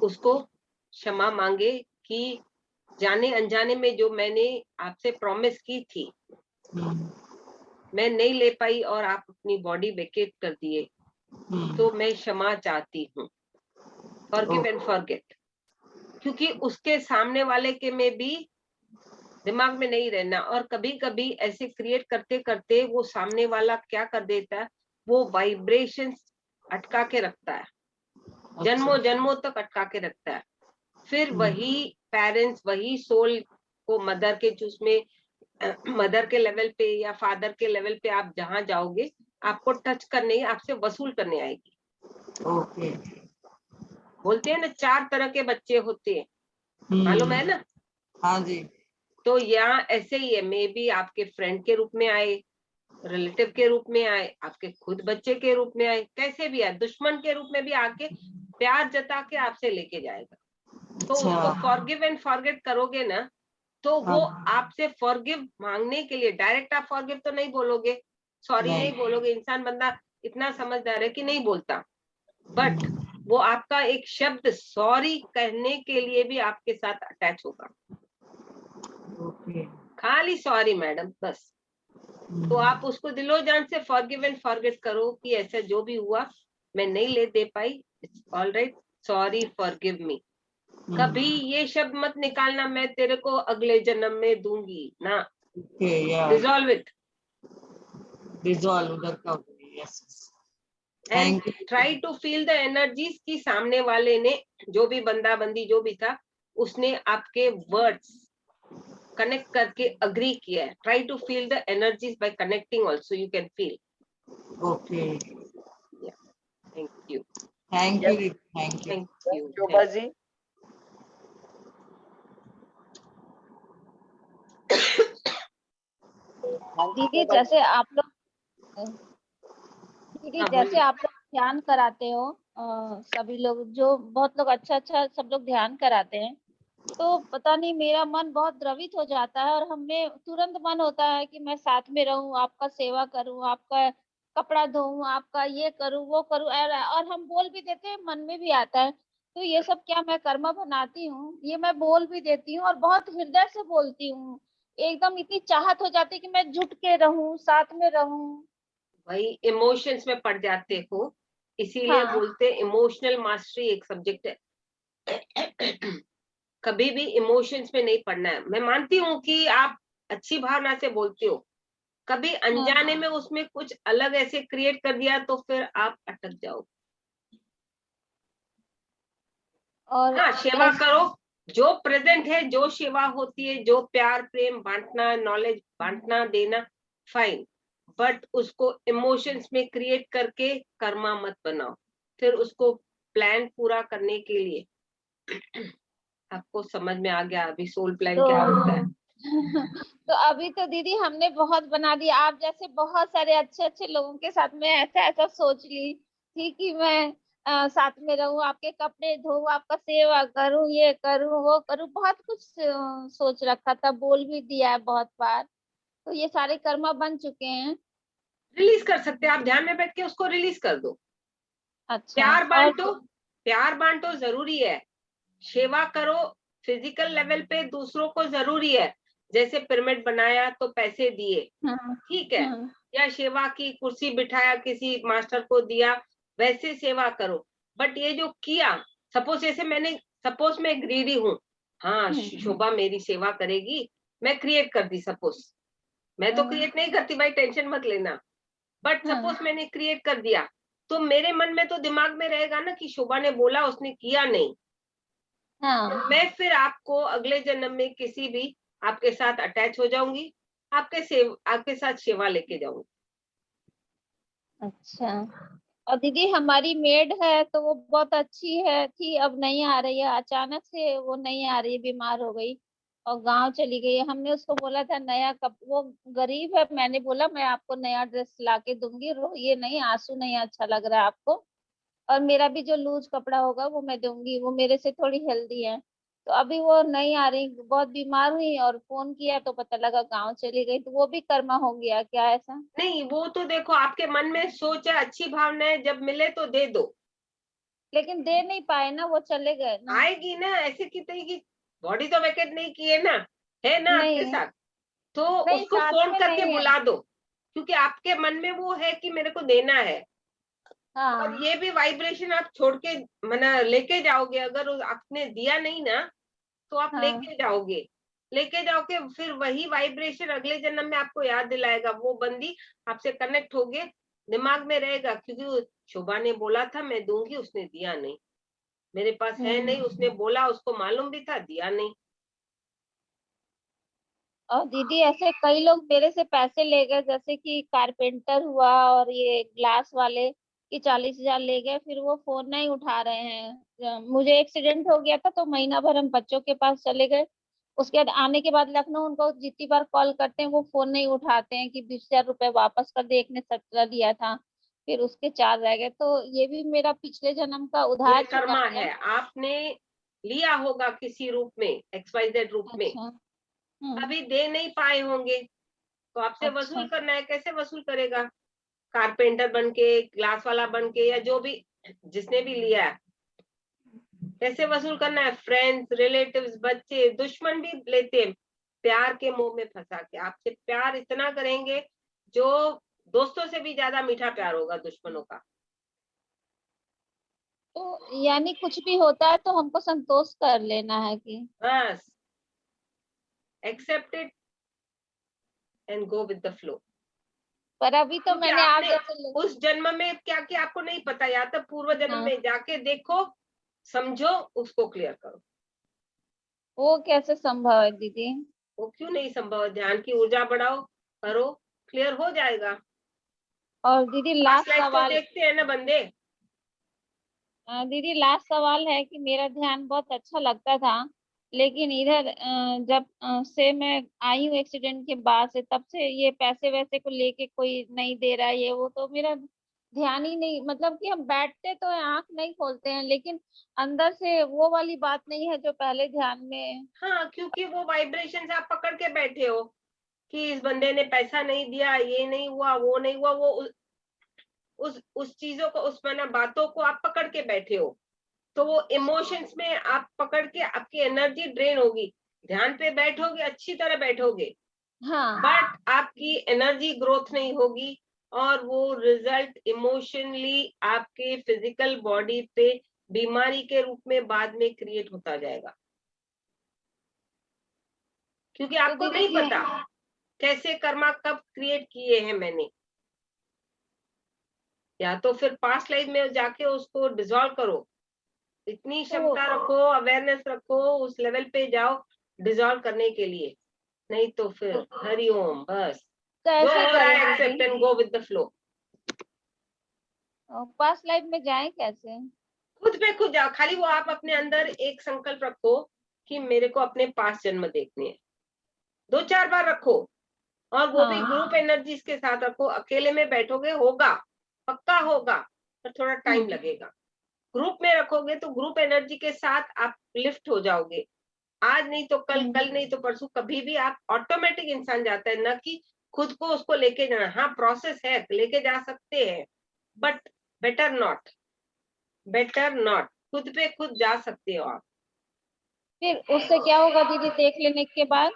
[SPEAKER 2] उसको क्षमा मांगे कि जाने अनजाने में जो मैंने आपसे प्रॉमिस की थी मैं नहीं ले पाई और आप अपनी बॉडी वेकेट कर दिए, तो मैं क्षमा चाहती हूँ। Forgive and forget. क्योंकि उसके सामने वाले के में भी दिमाग में नहीं रहना। और कभी कभी ऐसे क्रिएट करते करते वो सामने वाला क्या कर देता है, वो वाइब्रेशंस अटका के रखता है, जन्मों जन्मों तक अटका के रखता है। फिर वही पेरेंट्स, वही सोल को मदर के चूस में, मदर के लेवल पे या फादर के लेवल पे आप जहां जाओगे, आपको टच करने, आपसे वसूल करने आएगी।
[SPEAKER 6] ओके।
[SPEAKER 2] बोलते हैं ना 4 तरह के बच्चे होते हैं, मालूम है ना?
[SPEAKER 6] हाँ जी।
[SPEAKER 2] तो यहाँ ऐसे ही है, मे बी आपके फ्रेंड के रूप में आए, रिलेटिव के रूप में आए, आपके खुद बच्चे के रूप में आए, कैसे भी आए, दुश्मन के रूप में भी आके प्यार जता के आपसे लेके जाएगा। तो उसको फॉरगिव एंड फॉरगेट करोगे ना, तो वो आपसे फॉरगिव मांगने के लिए, डायरेक्ट आप फॉरगिव तो नहीं बोलोगे, सॉरी नहीं बोलोगे, इंसान बंदा इतना समझदार है कि नहीं बोलता, बट वो आपका एक शब्द सॉरी कहने के लिए भी आपके साथ अटैच होगा।
[SPEAKER 6] ओके।
[SPEAKER 2] खाली सॉरी मैडम, बस। तो आप उसको दिलो जान से फॉरगिव एंड फॉरगेट करो कि ऐसा जो भी हुआ मैं नहीं ले दे पाई, it's all right, sorry forgive me. कभी ये शब्द मत निकालना मैं तेरे को अगले जन्म में दूंगी ना, डिसॉल्व इट,
[SPEAKER 6] डिसॉल्व उधर का। Yes.
[SPEAKER 2] And try to feel the energies की सामने वाले ने, जो भी बंदा बंदी जो भी था, उसने आपके वर्ड्स कनेक्ट करके अग्री किया है। Try to feel the energies by connecting also, you can feel.
[SPEAKER 6] Okay.
[SPEAKER 2] Thank you,
[SPEAKER 6] thank you दीदी, thank you.
[SPEAKER 2] Thank you.
[SPEAKER 1] Shobha ji.
[SPEAKER 3] दीदी जैसे आप लोग दीदी
[SPEAKER 2] हाँ,
[SPEAKER 3] जैसे
[SPEAKER 2] बोलिए।
[SPEAKER 3] आप लोग ध्यान कराते हो, सभी लोग जो बहुत लोग अच्छा अच्छा सब लोग ध्यान कराते हैं, तो पता नहीं मेरा मन बहुत द्रवित हो जाता है और हमें तुरंत मन होता है कि मैं साथ में रहूं, आपका सेवा करूं, आपका कपड़ा धोऊं, आपका ये करूं वो करूं, और हम बोल भी देते हैं, मन में भी आता है। तो ये सब क्या मैं कर्म बनाती हूँ? ये मैं बोल भी देती हूँ और बहुत हृदय से बोलती हूँ, एकदम इतनी चाहत हो जाती है कि मैं जुट के रहूं, साथ में रहूं।
[SPEAKER 2] वही इमोशंस में पड़ जाते हो, इसीलिए
[SPEAKER 3] हाँ।
[SPEAKER 2] बोलते इमोशनल मास्टरी एक सब्जेक्ट है। कभी भी इमोशंस में नहीं पड़ना है। मैं मानती हूँ कि आप अच्छी भावना से बोलते हो, कभी अनजाने में उसमें कुछ अलग ऐसे क्रिएट कर दिया तो फिर आप अटक जाओ।
[SPEAKER 3] और
[SPEAKER 2] हाँ, सेवा
[SPEAKER 3] ऐस-
[SPEAKER 2] करो, जो प्रेजेंट है, जो सेवा होती है, जो प्यार प्रेम बांटना, नॉलेज बांटना देना, फाइन, बट उसको इमोशंस में क्रिएट करके कर्मा मत बनाओ। फिर उसको प्लान पूरा करने के लिए आपको समझ में आ गया अभी सोल प्लान क्या होता है।
[SPEAKER 3] तो अभी तो दीदी हमने बहुत बना दिया, आप जैसे बहुत सारे अच्छे अच्छे लोगों के साथ में ऐसा ऐसा सोच ली थी कि मैं साथ में रहूं, आपके कपड़े धोऊं, आपका सेवा करूं, ये करूं वो करूं, बहुत कुछ सोच रखा था, बोल भी दिया है बहुत बार। तो ये सारे कर्मा बन चुके हैं।
[SPEAKER 2] रिलीज कर सकते हैं आप, ध्यान में बैठ के उसको रिलीज कर दो।
[SPEAKER 3] अच्छा।
[SPEAKER 2] प्यार
[SPEAKER 3] और
[SPEAKER 2] बांटो, प्यार बांटो जरूरी है, सेवा करो फिजिकल लेवल पे दूसरों को जरूरी है। जैसे पिरामिड बनाया तो पैसे दिए,
[SPEAKER 3] हाँ।
[SPEAKER 2] ठीक है,
[SPEAKER 3] हाँ।
[SPEAKER 2] या सेवा की, कुर्सी बिठाया किसी मास्टर को दिया, वैसे सेवा करो। बट ये जो किया, सपोज जैसे मैंने, सपोज मैं ग्रीडी हूँ, हाँ शोभा मेरी सेवा करेगी, मैं क्रिएट कर दी, सपोज मैं तो क्रिएट नहीं करती भाई, टेंशन मत लेना, बट
[SPEAKER 3] हाँ।
[SPEAKER 2] सपोज मैंने क्रिएट कर दिया, तो मेरे मन में तो दिमाग में रहेगा ना कि शोभा ने बोला, उसने किया नहीं।
[SPEAKER 3] हाँ।
[SPEAKER 2] तो मैं फिर आपको अगले जन्म में किसी भी आपके साथ अटैच हो जाऊंगी, आपके साथ सेवा लेके जाऊंगी।
[SPEAKER 3] अच्छा। और दीदी हमारी मेड है तो वो बहुत अच्छी है थी, अब नहीं आ रही है, अचानक से वो नहीं आ रही है, बीमार हो गई और गांव चली गई है। हमने उसको बोला था नया कप, वो गरीब है, मैंने बोला मैं आपको नया ड्रेस ला के दूंगी, ये नहीं, आंसू नहीं अच्छा लग रहा है आपको, और मेरा भी जो लूज कपड़ा होगा वो मैं दूंगी, वो मेरे से थोड़ी हेल्दी है। तो अभी वो नहीं आ रही, बहुत बीमार हुई और फोन किया तो पता लगा गाँव चली गई, तो वो भी कर्मा हो गया क्या ऐसा?
[SPEAKER 2] नहीं, वो तो देखो आपके मन में सोच है, अच्छी भावना है, जब मिले तो दे दो।
[SPEAKER 3] लेकिन दे नहीं पाए ना, वो चले गए ना।
[SPEAKER 2] आएगी ना, ऐसे कितने की बॉडी तो वेकेट नहीं की है ना, है ना आपके
[SPEAKER 3] नहीं।
[SPEAKER 2] साथ, तो
[SPEAKER 3] नहीं
[SPEAKER 2] उसको
[SPEAKER 3] साथ
[SPEAKER 2] फोन
[SPEAKER 3] में
[SPEAKER 2] करके
[SPEAKER 3] नहीं है।
[SPEAKER 2] बुला दो, क्योंकि आपके मन में वो है कि मेरे को देना है। और
[SPEAKER 3] हाँ।
[SPEAKER 2] ये भी वाइब्रेशन आप छोड़ के मना लेके जाओगे, अगर आपने दिया नहीं ना, तो आप
[SPEAKER 3] हाँ।
[SPEAKER 2] लेके जाओगे, लेके जाओगे, फिर वही वाइब्रेशन अगले जन्म में आपको याद दिलाएगा, वो बंदी आपसे कनेक्ट होगे, दिमाग में रहेगा, क्योंकि शोभा ने बोला था मैं दूंगी, उसने दिया नहीं, मेरे पास है नहीं, उसने बोला, उसको मालूम भी था, दिया नहीं।
[SPEAKER 3] और दीदी ऐसे कई लोग मेरे से पैसे ले गए, जैसे कि कारपेंटर हुआ और ये ग्लास वाले कि 40,000 ले गए, फिर वो फोन नहीं उठा रहे हैं। मुझे एक्सीडेंट हो गया था तो महीना भर हम बच्चों के पास चले गए, उसके बाद आने के बाद लखनऊ उनको जितनी बार कॉल करते हैं वो फोन नहीं उठाते हैं कि 20,000 रुपए वापस कर दे, एक ने 17 दिया था, फिर उसके 4 रह गए, तो ये भी मेरा पिछले जन्म का
[SPEAKER 2] ये
[SPEAKER 3] उधार चुका
[SPEAKER 2] कर्मा
[SPEAKER 3] गया।
[SPEAKER 2] है, आपने लिया होगा किसी रूप में, XYZ रूप में,
[SPEAKER 3] अच्छा।
[SPEAKER 2] अभी दे नहीं पाए होंगे, तो आपसे
[SPEAKER 3] अच्छा।
[SPEAKER 2] वसूल करना है। कैसे वसूल करेगा? कारपेंटर बन के, ग्लास वाला बन के, या जो भी जिसने भी लिया है, कैसे वसूल करना है? फ्रेंड्स, रिलेटिव्स, बच्चे, दुश्मन भी लेते हैं, प्यार के मोह में फंसा के आपसे प्यार इतना करेंगे, जो दोस्तों से भी ज्यादा मीठा प्यार होगा दुश्मनों का।
[SPEAKER 3] तो यानी कुछ भी होता है तो हमको संतोष कर लेना है कि
[SPEAKER 2] बस accept it and go with the flow.
[SPEAKER 3] पर अभी तो
[SPEAKER 2] क्योंकि
[SPEAKER 3] मैंने आप
[SPEAKER 2] आपने
[SPEAKER 3] जैसे
[SPEAKER 2] उस जन्म में क्या किया आपको नहीं पता, या तो पूर्व जन्म
[SPEAKER 3] हाँ,
[SPEAKER 2] में जाके देखो, समझो, उसको क्लियर करो।
[SPEAKER 3] वो कैसे संभव है दीदी?
[SPEAKER 2] वो क्यों नहीं संभव है? ध्यान की ऊर्जा बढ़ाओ, करो, क्लियर हो जाएगा।
[SPEAKER 3] और दीदी
[SPEAKER 2] पास्ट
[SPEAKER 3] लास्ट
[SPEAKER 2] लाइफ तो
[SPEAKER 3] सवाल,
[SPEAKER 2] देखते हैं ना बंदे।
[SPEAKER 3] दीदी लास्ट सवाल है कि मेरा ध्यान बहुत अच्छा लगता था, लेकिन इधर जब से मैं आई हूँ एक्सीडेंट के बाद से, तब से ये पैसे वैसे को लेके कोई नहीं दे रहा है, ये वो, तो मेरा ध्यान ही नहीं, मतलब कि हम बैठते तो हैं, आंख नहीं खोलते हैं, लेकिन अंदर से वो वाली बात नहीं है जो पहले ध्यान में।
[SPEAKER 2] हाँ, क्योंकि वो वाइब्रेशन आप पकड़ के बैठे हो कि इस बंदे ने पैसा नहीं दिया, ये नहीं हुआ, वो नहीं हुआ, वो उस चीजों को, उस माना बातों को आप पकड़ के बैठे हो, तो वो इमोशंस में आप पकड़ के आपकी एनर्जी ड्रेन होगी। ध्यान पे बैठोगे, अच्छी तरह बैठोगे,
[SPEAKER 3] हाँ।
[SPEAKER 2] बट आपकी एनर्जी ग्रोथ नहीं होगी, और वो रिजल्ट इमोशनली आपके फिजिकल बॉडी पे बीमारी के रूप में बाद में क्रिएट होता जाएगा, क्योंकि आपको नहीं पता कैसे कर्मा कब क्रिएट किए हैं मैंने। या तो फिर पास्ट लाइफ में जाके उसको डिसॉल्व करो, इतनी क्षमता रखो, अवेयरनेस रखो, उस लेवल पे जाओ डिसॉल्व करने के लिए। नहीं तो फिर हरिओम, बस जो हो रहा है accept and go with the flow.
[SPEAKER 3] Past life में जाएं कैसे?
[SPEAKER 2] खुद पे खुद जाओ, खाली वो आप अपने अंदर एक संकल्प रखो कि मेरे को अपने पास्ट जन्म देखने हैं, 2-4 बार रखो, और वो भी ग्रुप एनर्जीज के साथ रखो। अकेले में बैठोगे होगा, पक्का होगा, पर थोड़ा टाइम लगेगा। ग्रुप में रखोगे तो ग्रुप एनर्जी के साथ आप लिफ्ट हो जाओगे, आज नहीं तो कल, कल नहीं तो परसों, कभी भी आप ऑटोमेटिक इंसान जाता है, न कि खुद को उसको लेके जाना। हाँ प्रोसेस है, लेके जा सकते हैं, बट बेटर नॉट, खुद पे खुद जा सकते हो आप।
[SPEAKER 3] फिर उससे क्या होगा दीदी देख लेने के बाद?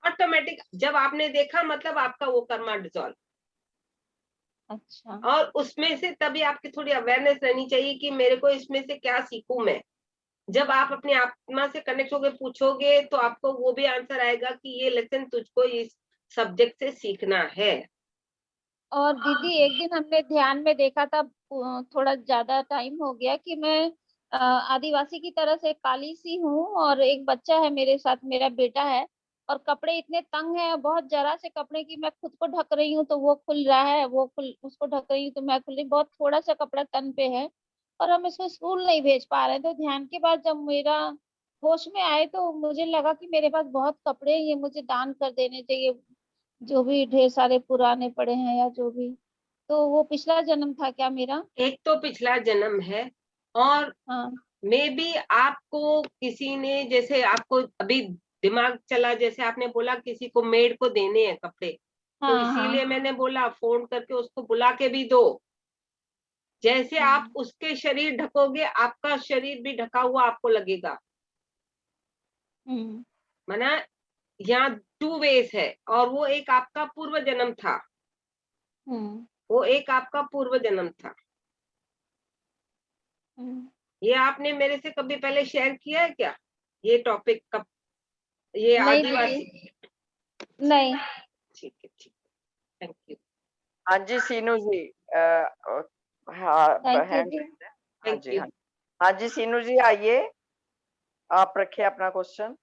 [SPEAKER 2] ऑटोमेटिक जब आपने देखा मतलब आपका वो कर्मा डिसॉल्व।
[SPEAKER 3] अच्छा।
[SPEAKER 2] और उसमें से तभी आपकी थोड़ी अवेयरनेस रहनी चाहिए कि मेरे को इसमें से क्या सीखूं मैं। जब आप अपने आत्मा से कनेक्ट होकर पूछोगे तो आपको वो भी आंसर आएगा कि ये लेसन तुझको इस सब्जेक्ट से सीखना है।
[SPEAKER 3] और दीदी एक दिन हमने ध्यान में देखा था, थोड़ा ज्यादा टाइम हो गया, कि मैं आदिवासी की तरह से काली सी हूँ और एक बच्चा है मेरे साथ, मेरा बेटा है, और कपड़े इतने तंग हैं, बहुत जरा से कपड़े की मैं खुद को ढक रही हूँ तो वो खुल रहा है, वो खुल उसको ढक रही हूँ तो मैं खुल रही, बहुत थोड़ा सा कपड़ा तन पे है और हम इसको स्कूल नहीं भेज पा रहे हैं। तो ध्यान के बाद जब मेरा होश में आए तो मुझे लगा कि मेरे पास बहुत कपड़े हैं, ये मुझे दान कर देने चाहिए, जो भी ढेर सारे पुराने पड़े हैं या जो भी। तो वो पिछला जन्म था क्या मेरा?
[SPEAKER 2] एक तो पिछला जन्म है, और
[SPEAKER 3] हाँ
[SPEAKER 2] मे बी आपको किसी ने, जैसे आपको अभी दिमाग चला, जैसे आपने बोला किसी को मेड को देने हैं कपड़े, तो
[SPEAKER 3] हाँ
[SPEAKER 2] इसीलिए
[SPEAKER 3] हाँ।
[SPEAKER 2] मैंने बोला फोन करके उसको बुला के भी दो। जैसे आप उसके शरीर ढकोगे आपका शरीर भी ढका हुआ आपको लगेगा।
[SPEAKER 3] हम्म
[SPEAKER 2] माना यहाँ 2 वेज है, और वो एक आपका पूर्व जन्म था,
[SPEAKER 3] हम्म
[SPEAKER 2] वो एक आपका पूर्व जन्म था।
[SPEAKER 3] हम्म।
[SPEAKER 2] ये आपने मेरे से कभी पहले शेयर किया है क्या ये टॉपिक? कब ये
[SPEAKER 3] नहीं
[SPEAKER 2] आदिवासी?
[SPEAKER 3] दीदी, नहीं।
[SPEAKER 2] ठीक है, ठीक है, थैंक यू,
[SPEAKER 1] हाँ जी सीनू जी, हाँ
[SPEAKER 3] थैंक यू
[SPEAKER 1] हैंड।
[SPEAKER 3] जी।
[SPEAKER 1] हाँ
[SPEAKER 2] थैंक
[SPEAKER 1] जी,
[SPEAKER 2] यू।
[SPEAKER 1] हाँ हाँ जी सीनू जी आइए, आप रखिए अपना क्वेश्चन।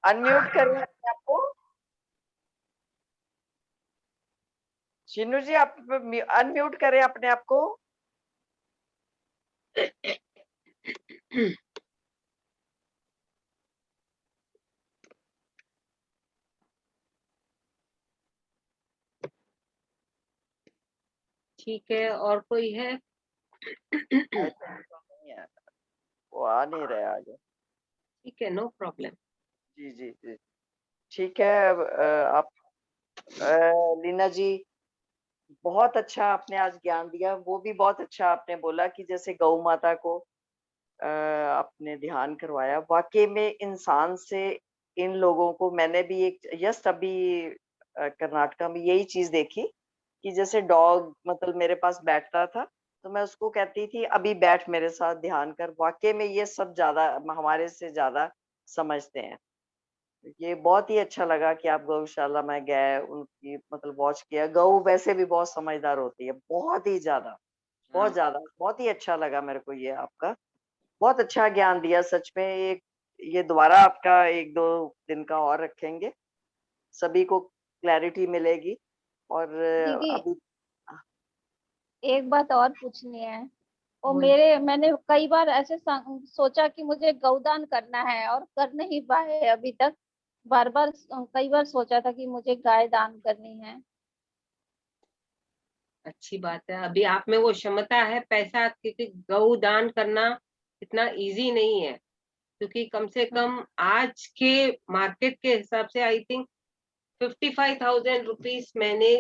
[SPEAKER 1] अनम्यूट करें अपने आप को। सीनू जी आप अनम्यूट करें अपने आप को।
[SPEAKER 2] ठीक है, और कोई है?
[SPEAKER 1] ऐसा तो नहीं है, वो आ नहीं रहे आगे।
[SPEAKER 2] ठीक है, नो प्रॉब्लम।
[SPEAKER 1] जी जी जी, ठीक है। आप लीना जी, बहुत अच्छा आपने आज ज्ञान दिया। वो भी बहुत अच्छा आपने बोला कि जैसे गौ माता को आपने ध्यान करवाया। वाकई में इंसान से इन लोगों को, मैंने भी एक यस अभी कर्नाटका में यही चीज देखी कि जैसे डॉग मतलब मेरे पास बैठता था तो मैं उसको कहती थी अभी बैठ मेरे साथ ध्यान कर। वाकई में ये सब ज्यादा हमारे से ज्यादा समझते हैं। ये बहुत ही अच्छा लगा कि आप गौशाला में गए, उनकी मतलब वॉच किया। गौ वैसे भी बहुत समझदार होती है, बहुत ही ज्यादा, बहुत ज्यादा। बहुत ही अच्छा लगा मेरे को ये आपका, बहुत अच्छा ज्ञान दिया सच में। एक ये दोबारा आपका 1-2 दिन का और रखेंगे, सभी को क्लैरिटी मिलेगी। और
[SPEAKER 3] दीदी
[SPEAKER 1] अभी
[SPEAKER 3] एक बात और पूछनी है। वो
[SPEAKER 2] बोल।
[SPEAKER 3] मैंने कई बार ऐसे सोचा कि मुझे गौदान करना है और कर नहीं पाए अभी तक। बार बार कई बार सोचा था कि मुझे गाय दान करनी है।
[SPEAKER 2] अच्छी बात है, अभी आप में वो क्षमता है। पैसा, क्योंकि गौ दान करना इतना इजी नहीं है, क्योंकि कम से कम आज के मार्केट के हिसाब से आई थिंक 55,000 रुपीज मैंने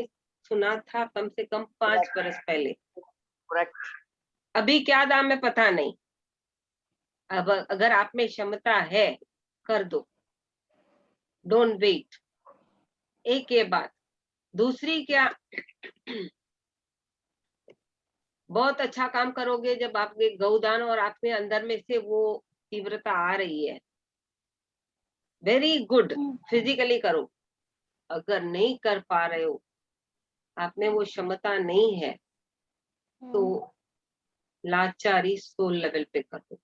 [SPEAKER 2] सुना था, कम से कम 5 बरस पहले।
[SPEAKER 1] करेक्ट।
[SPEAKER 2] अभी क्या दाम है पता नहीं, अब अगर आप में क्षमता है कर दो, डोंट वेट। एक ये बात। दूसरी क्या, बहुत अच्छा काम करोगे जब आपके गौदान और आपके अंदर में से वो तीव्रता आ रही है, वेरी गुड, फिजिकली करो। अगर नहीं कर पा रहे हो, आप में वो क्षमता नहीं है, तो लाचारी सोल लेवल पे करो।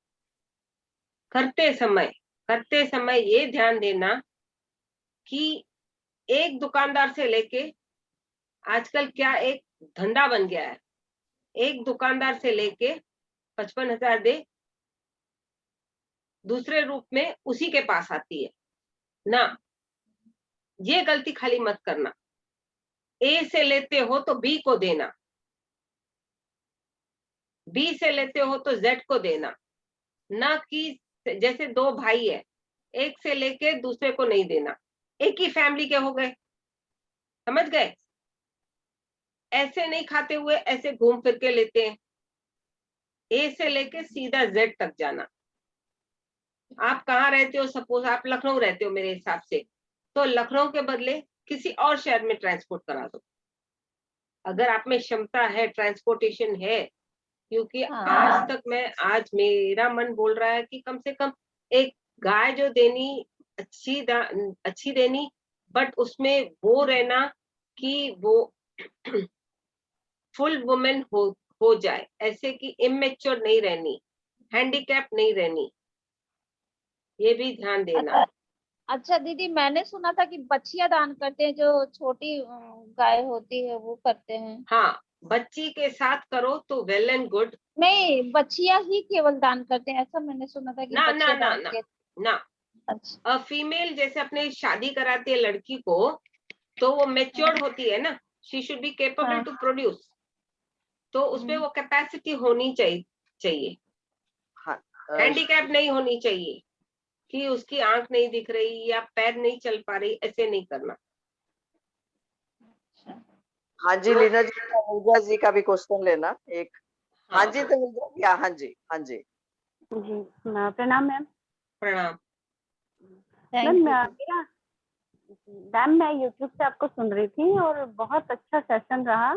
[SPEAKER 2] करते समय ये ध्यान देना कि एक दुकानदार से लेके आजकल क्या एक धंधा बन गया है, एक दुकानदार से लेके 55,000 दे, दूसरे रूप में उसी के पास आती है ना। ये गलती खाली मत करना। ए से लेते हो तो बी को देना, बी से लेते हो तो जेड को देना, ना कि जैसे दो भाई है, एक से लेके दूसरे को नहीं देना। एक ही फैमिली के हो गए, समझ गए? ऐसे नहीं खाते हुए ऐसे घूम फिर के लेते हैं। ए से लेके सीधा जेड तक जाना। आप कहाँ रहते हो? सपोज आप लखनऊ रहते हो मेरे हिसाब से, तो लखनऊ के बदले किसी और शहर में ट्रांसपोर्ट करा दो, अगर आप में क्षमता है, ट्रांसपोर्टेशन है। क्योंकि आज मेरा मन बोल रहा है कि कम से कम एक गाय जो देनी, अच्छी देनी, बट उसमें वो रहना कि वो फुल वुमेन हो जाए, ऐसे कि इमेच्योर नहीं रहनी, हैंडीकैप नहीं रहनी, ये भी ध्यान देना।
[SPEAKER 3] अच्छा दीदी, मैंने सुना था कि बच्चियां दान करते हैं, जो छोटी गाय होती है वो करते हैं।
[SPEAKER 2] हाँ, बच्ची के साथ करो तो वेल एंड गुड।
[SPEAKER 3] नहीं, बच्चियां ही केवल दान करते हैं, ऐसा मैंने सुना था कि
[SPEAKER 2] ना ना
[SPEAKER 3] बच्चे
[SPEAKER 2] ना
[SPEAKER 3] दान
[SPEAKER 2] ना
[SPEAKER 3] के।
[SPEAKER 2] ना,
[SPEAKER 3] अच्छा।
[SPEAKER 2] फीमेल जैसे अपने शादी कराती है लड़की को, तो वो मेच्योर्ड होती है ना, she should be capable to produce, तो उसमें वो कैपेसिटी होनी चाहिए।
[SPEAKER 1] हाँ,
[SPEAKER 2] हैंडीकैप नहीं होनी चाहिए कि उसकी आंख नहीं दिख रही या पैर नहीं चल पा रही, ऐसे नहीं करना।
[SPEAKER 1] हाँ जी, लीना जी, तनुजा जी का भी क्वेश्चन लेना एक। हाँ जी,
[SPEAKER 2] हाँ,
[SPEAKER 1] तनुजा जी, हाँ जी, हाँ जी।
[SPEAKER 7] जी प्रणाम मैम।
[SPEAKER 2] प्रणाम।
[SPEAKER 7] मैम मेरा मैम मैं यूट्यूब से आपको सुन रही थी और बहुत अच्छा सेशन रहा।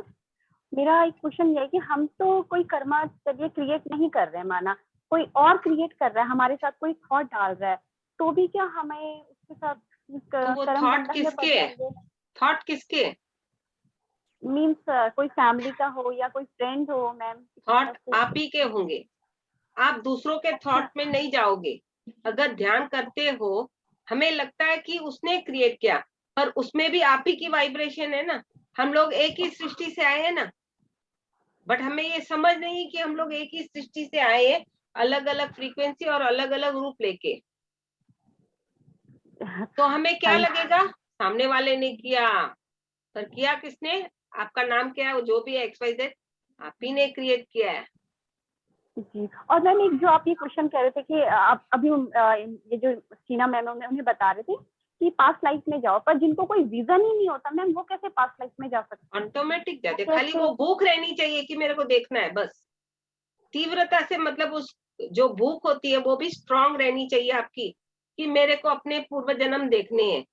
[SPEAKER 7] मेरा एक क्वेश्चन ये है कि हम तो कोई कर्मा चलिए क्रिएट नहीं कर रहे हैं, माना कोई और क्रिएट कर रहा है, हमारे साथ कोई थॉट डाल रहा है, तो भी क्या हमें उसके साथ
[SPEAKER 2] तो वो
[SPEAKER 7] कर्म
[SPEAKER 2] थॉट
[SPEAKER 7] बंधन में पड़
[SPEAKER 2] किसके?
[SPEAKER 7] जाएंगे?
[SPEAKER 2] थॉट किसके?
[SPEAKER 7] मीन्स कोई फैमिली का हो या कोई फ्रेंड हो मैम।
[SPEAKER 2] थॉट आप ही के होंगे, आप दूसरों के थॉट में नहीं जाओगे। अगर ध्यान करते हो, हमें लगता है कि उसने क्रिएट किया, पर उसमें भी आप ही की वाइब्रेशन है ना। हम लोग एक ही सृष्टि से आए हैं ना, बट हमें ये समझ नहीं कि हम लोग एक ही सृष्टि से आए हैं, अलग अलग फ्रीक्वेंसी और अलग अलग रूप लेके। तो हमें क्या लगेगा, सामने वाले ने किया, पर किया किसने? आपका नाम क्या है, जो भी है XYZ, आप ही ने क्रिएट किया है।
[SPEAKER 7] जी, और मैम एक जो आप ये क्वेश्चन कह रहे थे कि आप अभी ये जो शीना मैम उन्हें बता रहे थे कि पास्ट लाइफ में जाओ, पर जिनको कोई विजन ही नहीं होता मैम, वो कैसे पास्ट लाइफ में जा सकते हैं?
[SPEAKER 2] ऑटोमेटिक जाते, खाली वो भूख रहनी चाहिए कि मेरे को देखना है, बस। तीव्रता से मतलब उस जो भूख होती है वो भी स्ट्रांग रहनी चाहिए आपकी, कि मेरे को अपने पूर्व जन्म देखने हैं।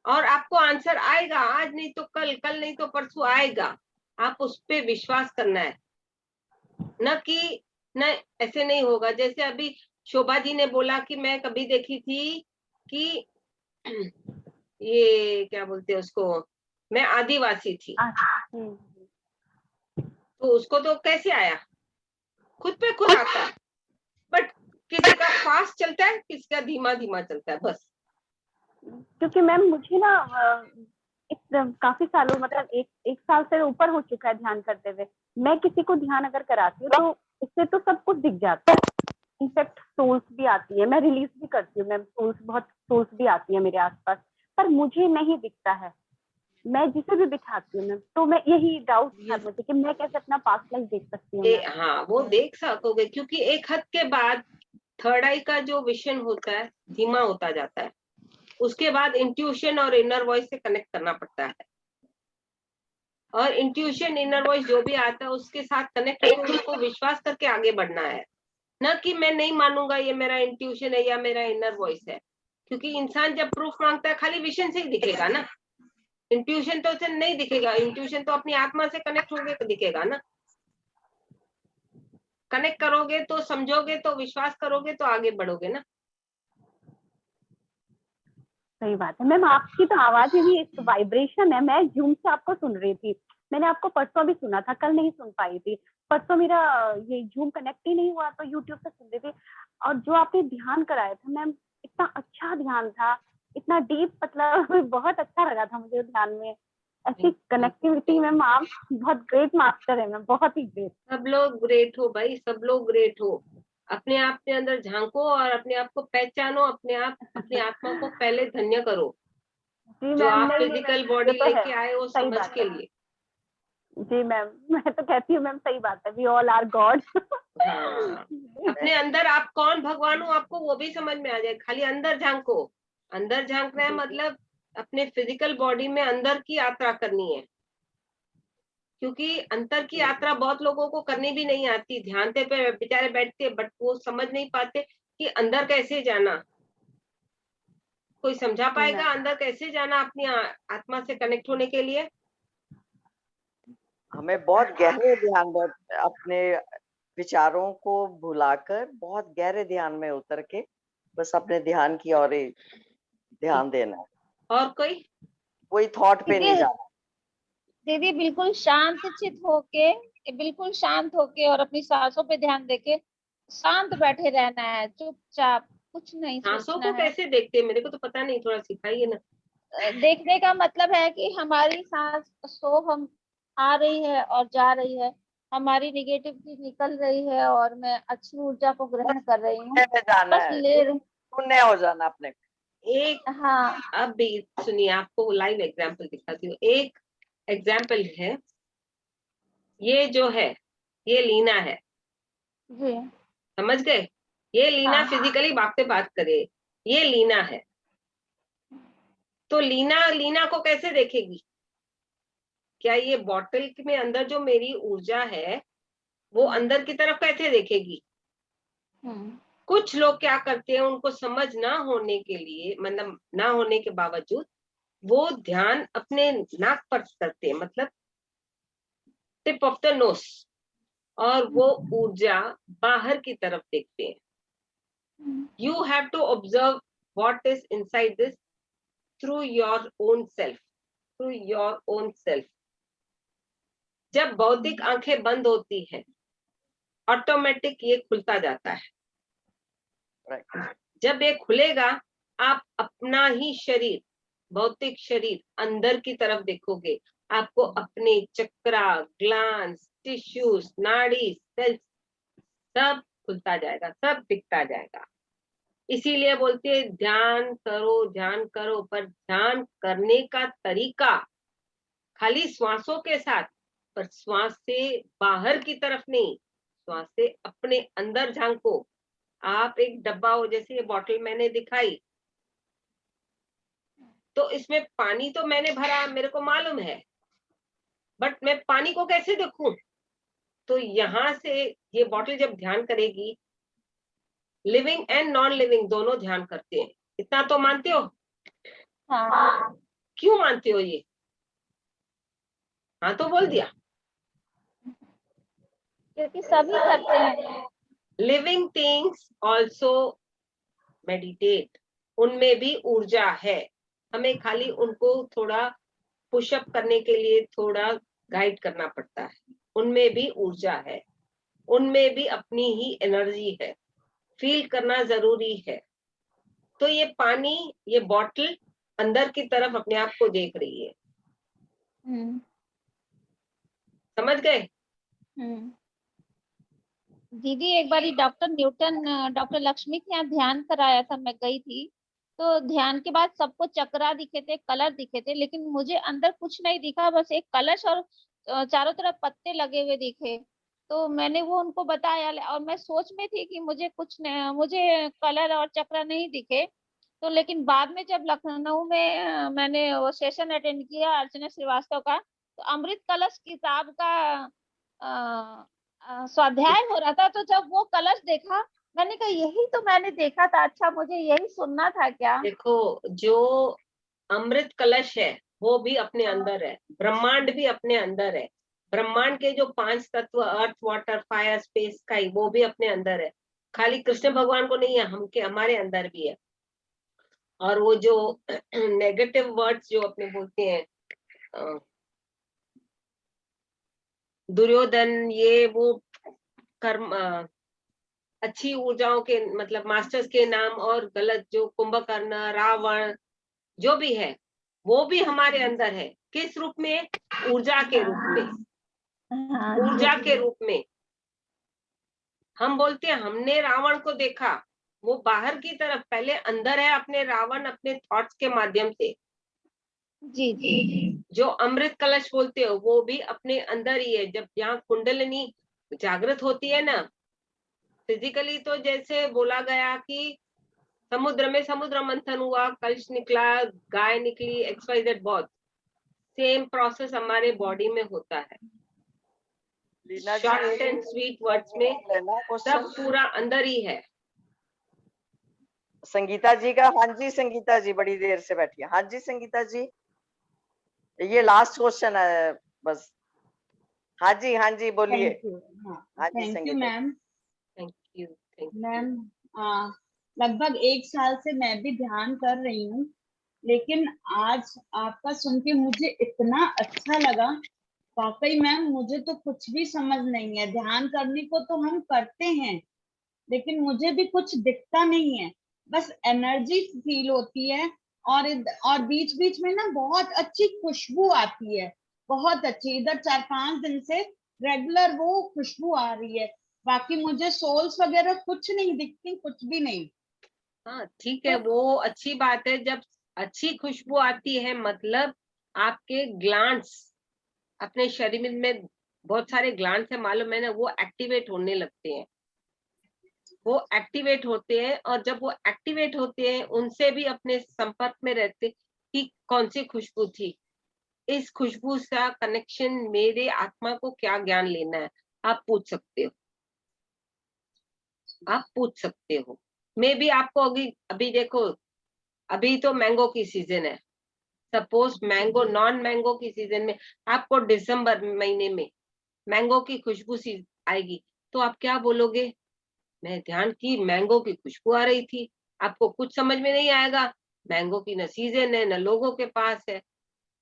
[SPEAKER 2] और आपको आंसर आएगा, आज नहीं तो कल, कल नहीं तो परसों आएगा। आप उस पे विश्वास करना है, न कि न ऐसे नहीं होगा। जैसे अभी शोभा जी ने बोला कि मैं कभी देखी थी कि ये क्या बोलते हैं उसको, मैं आदिवासी थी, तो उसको तो कैसे आया, खुद पे खुद आता है। बट किसी का फास्ट चलता है, किसी का धीमा धीमा चलता है, बस।
[SPEAKER 7] क्योंकि मैम मुझे ना काफी सालों, मतलब एक साल से ऊपर हो चुका है ध्यान करते हुए। मैं किसी को ध्यान अगर कराती हूँ तो उससे तो सब कुछ दिख जाता है। इनफैक्ट सोल्स भी आती है, मैं रिलीज भी करती हूँ मैम, बहुत सोल्स भी आती है मेरे आसपास, पर मुझे नहीं दिखता है। मैं जिसे भी बिठाती हूँ मैम, तो मैं यही डाउट था मुझे कि मैं कैसे अपना पास्ट लाइफ देख सकती हूँ।
[SPEAKER 2] हाँ, वो देख सकोगे, क्योंकि एक हद के बाद थर्ड आई का जो विजन होता है धीमा होता जाता है। उसके बाद इंट्यूशन और इनर वॉइस से कनेक्ट करना पड़ता है, और इंट्यूशन इनर वॉइस जो भी आता है उसके साथ कनेक्ट होकर उसको विश्वास करके आगे बढ़ना है, ना कि मैं नहीं मानूंगा ये मेरा इंट्यूशन है या मेरा इनर वॉइस है, क्योंकि इंसान जब प्रूफ मांगता है खाली विजन से ही दिखेगा ना, इंट्यूशन तो उसे नहीं दिखेगा, इंट्यूशन तो अपनी आत्मा से कनेक्ट होके दिखेगा ना, कनेक्ट करोगे तो समझोगे तो विश्वास करोगे तो आगे बढ़ोगे ना।
[SPEAKER 7] सही बात है मैम, आपकी तो आवाज में भी एक वाइब्रेशन है। मैं जूम से आपको सुन रही थी, मैंने आपको परसों भी सुना था, कल नहीं सुन पाई थी। परसों मेरा ये जूम कनेक्ट ही नहीं हुआ तो यूट्यूब से सुन रही थी। और जो आपने ध्यान कराया था मैम, इतना अच्छा ध्यान था, इतना डीप, मतलब बहुत अच्छा लगा था मुझे ध्यान में। ऐसी कनेक्टिविटी मैम, आप बहुत ग्रेट मास्टर है मैम, बहुत ही ग्रेट।
[SPEAKER 2] सब लोग ग्रेट हो भाई, सब लोग ग्रेट हो। अपने आप के अंदर झांको और अपने आप को पहचानो, अपने आप अपनी आत्मा को पहले धन्य करो
[SPEAKER 7] जी
[SPEAKER 2] जो
[SPEAKER 7] मैम,
[SPEAKER 2] आप
[SPEAKER 7] नहीं नहीं
[SPEAKER 2] फिजिकल
[SPEAKER 7] मैम,
[SPEAKER 2] बॉडी
[SPEAKER 7] ये तो है,
[SPEAKER 2] लेके आए हो
[SPEAKER 7] सही
[SPEAKER 2] समझ
[SPEAKER 7] बात
[SPEAKER 2] के
[SPEAKER 7] है।
[SPEAKER 2] लिए।
[SPEAKER 7] जी मैम, मैं तो कहती हूँ मैम, सही बात है, वी ऑल आर गॉड।
[SPEAKER 2] हाँ, अपने अंदर आप कौन भगवान हो आपको वो भी समझ में आ जाए, खाली अंदर झांको। अंदर झांकना है मतलब अपने फिजिकल बॉडी में अंदर की यात्रा करनी है, क्योंकि अंतर की यात्रा बहुत लोगों को करनी भी नहीं आती, ध्यान पे बेचारे बैठते बट वो समझ नहीं पाते कि अंदर कैसे जाना। कोई समझा पाएगा अंदर कैसे जाना अपनी आत्मा से कनेक्ट होने के लिए?
[SPEAKER 1] हमें बहुत गहरे ध्यान में अपने विचारों को भुलाकर बहुत गहरे ध्यान में उतर के बस अपने ध्यान की ओर ही ध्यान देना है,
[SPEAKER 2] और
[SPEAKER 1] कोई थॉट पे नहीं जाना।
[SPEAKER 3] दीदी बिल्कुल शांत चित होके, बिल्कुल शांत होके और अपनी सांसों पे ध्यान देके शांत बैठे रहना है, चुपचाप, कुछ नहीं
[SPEAKER 2] सांसों
[SPEAKER 3] सोचना
[SPEAKER 2] को
[SPEAKER 3] है।
[SPEAKER 2] कैसे देखते हैं? मेरे को तो पता नहीं, थोड़ा सिखाइए ना।
[SPEAKER 3] देखने का मतलब है कि हमारी सांस सो हम आ रही है और जा रही है, हमारी निगेटिविटी निकल रही है और मैं अच्छी ऊर्जा को ग्रहण कर रही हूँ,
[SPEAKER 1] में जाना
[SPEAKER 3] बस
[SPEAKER 1] है,
[SPEAKER 3] ले रही।
[SPEAKER 1] शून्य हो जाना अपने।
[SPEAKER 2] एक
[SPEAKER 3] हाँ
[SPEAKER 2] अब भी सुनिए, आपको लाइव एग्जाम्पल दिखाती हूँ। एक एग्जाम्पल है, ये जो है ये लीना है,
[SPEAKER 3] जी।
[SPEAKER 2] समझ गए? ये लीना
[SPEAKER 3] हाँ
[SPEAKER 2] फिजिकली बात करे, ये लीना है। तो लीना लीना को कैसे देखेगी? क्या ये बॉटल में अंदर जो मेरी ऊर्जा है वो अंदर की तरफ कैसे देखेगी? कुछ लोग क्या करते हैं, उनको समझ ना होने के लिए, मतलब ना होने के बावजूद वो ध्यान अपने नाक पर करते हैं, मतलब टिप ऑफ द नोज, और वो ऊर्जा बाहर की तरफ देखते हैं। You have to observe what is inside this through your own self, through your own self. जब बौद्धिक आंखें बंद होती है ऑटोमेटिक ये खुलता जाता है। जब ये खुलेगा आप अपना ही शरीर, भौतिक शरीर अंदर की तरफ देखोगे, आपको अपने चक्रा, ग्लैंड्स, टिश्यूज, नाड़ी, सेल्स सब खुलता जाएगा, सब दिखता जाएगा। इसीलिए बोलते हैं ध्यान करो, पर ध्यान करने का तरीका खाली श्वासों के साथ, पर श्वास से बाहर की तरफ नहीं, श्वास से अपने अंदर झांको। आप एक डब्बा हो, जैसे ये बॉटल मैंने दिखाई, तो इसमें पानी तो मैंने भरा, मेरे को मालूम है, बट मैं पानी को कैसे देखूं? तो यहां से ये बॉटल जब ध्यान करेगी, लिविंग एंड नॉन लिविंग दोनों ध्यान करते हैं, इतना तो मानते हो?
[SPEAKER 3] हाँ।
[SPEAKER 2] क्यों मानते हो ये? हाँ तो बोल दिया।
[SPEAKER 3] क्योंकि सभी करते हैं।
[SPEAKER 2] लिविंग थिंग्स ऑल्सो मेडिटेट, उनमें भी ऊर्जा है, हमें खाली उनको थोड़ा पुशअप करने के लिए थोड़ा गाइड करना पड़ता है। उनमें भी ऊर्जा है, उनमें भी अपनी ही एनर्जी है, फील करना जरूरी है। तो ये पानी, ये बॉटल अंदर की तरफ अपने आप को देख रही है, समझ गए?
[SPEAKER 3] दीदी एक बार डॉक्टर न्यूटन, डॉक्टर लक्ष्मी के यहाँ ध्यान कराया था, मैं गई थी, तो ध्यान के बाद सबको चक्रा दिखे थे, कलर दिखे थे, लेकिन मुझे अंदर कुछ नहीं दिखा, बस एक कलश और चारों तरफ पत्ते लगे हुए दिखे। तो मैंने वो उनको बताया और मैं सोच में थी कि मुझे कुछ नहीं, मुझे कलर और चक्रा नहीं दिखे। तो लेकिन बाद में जब लखनऊ में मैंने वो सेशन अटेंड किया अर्चना श्रीवास्तव का, तो अमृत कलश किताब का स्वाध्याय हो रहा था, तो जब वो कलश देखा मैंने कहा यही तो मैंने देखा था, अच्छा मुझे यही सुनना था क्या?
[SPEAKER 2] देखो, जो अमृत कलश है वो भी अपने अंदर है, ब्रह्मांड भी अपने अंदर है, ब्रह्मांड के जो 5 तत्व earth water fire space sky वो भी अपने अंदर है। खाली कृष्ण भगवान को नहीं है, हमारे अंदर भी है। और वो जो नेगेटिव वर्ड्स जो अपने बोलते हैं, दुर्योधन, ये वो कर्म, अच्छी ऊर्जाओं के मतलब मास्टर्स के नाम, और गलत जो कुंभकर्ण, रावण जो भी है वो भी हमारे अंदर है। किस रूप में? ऊर्जा के रूप में,
[SPEAKER 3] हाँ,
[SPEAKER 2] ऊर्जा के रूप में। हम बोलते हैं हमने रावण को देखा, वो बाहर की तरफ, पहले अंदर है अपने रावण, अपने थॉट्स के माध्यम से।
[SPEAKER 3] जी जी।
[SPEAKER 2] जो अमृत कलश बोलते हो वो भी अपने अंदर ही है। जब यहाँ कुंडलिनी जागृत होती है ना, फिजिकली तो जैसे बोला गया कि समुद्र में समुद्र मंथन हुआ, कलश निकला, गाय निकली, XYZ, बहुत सेम प्रोसेस हमारे बॉडी में होता है।
[SPEAKER 1] लीना जी,
[SPEAKER 2] शॉर्ट एंड स्वीट वर्ड्स में
[SPEAKER 1] लेना
[SPEAKER 2] सब
[SPEAKER 1] क्वेश्चन
[SPEAKER 2] पूरा अंदर ही है।
[SPEAKER 1] संगीता जी का। हाँ जी संगीता जी, बड़ी देर से बैठी है। हाँ जी संगीता जी, ये लास्ट क्वेश्चन है बस। हाँ जी बोलिए।
[SPEAKER 8] Thank you. हाँ,
[SPEAKER 1] हाँ जी
[SPEAKER 8] thank you
[SPEAKER 1] Sangeeta ji.
[SPEAKER 8] Ma'am.
[SPEAKER 2] Thank you, thank you.
[SPEAKER 8] Ma'am, लगभग 1 साल से मैं भी ध्यान कर रही हूँ, लेकिन आज आपका सुन के मुझे इतना अच्छा लगा। वाकई मैम, मुझे तो कुछ भी समझ नहीं है। ध्यान करने को तो हम करते हैं, लेकिन मुझे भी कुछ दिखता नहीं है, बस एनर्जी फील होती है। और बीच बीच में ना बहुत अच्छी खुशबू आती है, बहुत अच्छी। इधर 4-5 दिन से रेगुलर वो खुशबू आ रही है। बाकी मुझे सोल्स वगैरह कुछ नहीं दिखती, कुछ भी नहीं।
[SPEAKER 2] हाँ ठीक है, वो अच्छी बात है। जब अच्छी खुशबू आती है मतलब आपके ग्लैंड्स, अपने शरीर में बहुत सारे ग्लैंड्स है, मालूम है ना, वो एक्टिवेट होने लगते हैं। वो एक्टिवेट होते हैं, और जब वो एक्टिवेट होते हैं उनसे भी अपने संपर्क में रहते कि कौन सी खुशबू थी, इस खुशबू का कनेक्शन, मेरे आत्मा को क्या ज्ञान लेना है, आप पूछ सकते हो, आप पूछ सकते हो। मैं भी आपको अभी देखो, अभी तो मैंगो की सीजन है। सपोज मैंगो, नॉन मैंगो की सीजन में आपको दिसंबर महीने में मैंगो की खुशबू सी आएगी, तो आप क्या बोलोगे? मैं ध्यान की, मैंगो की खुशबू आ रही थी। आपको कुछ समझ में नहीं आएगा, मैंगो की न सीजन है न लोगों के पास है।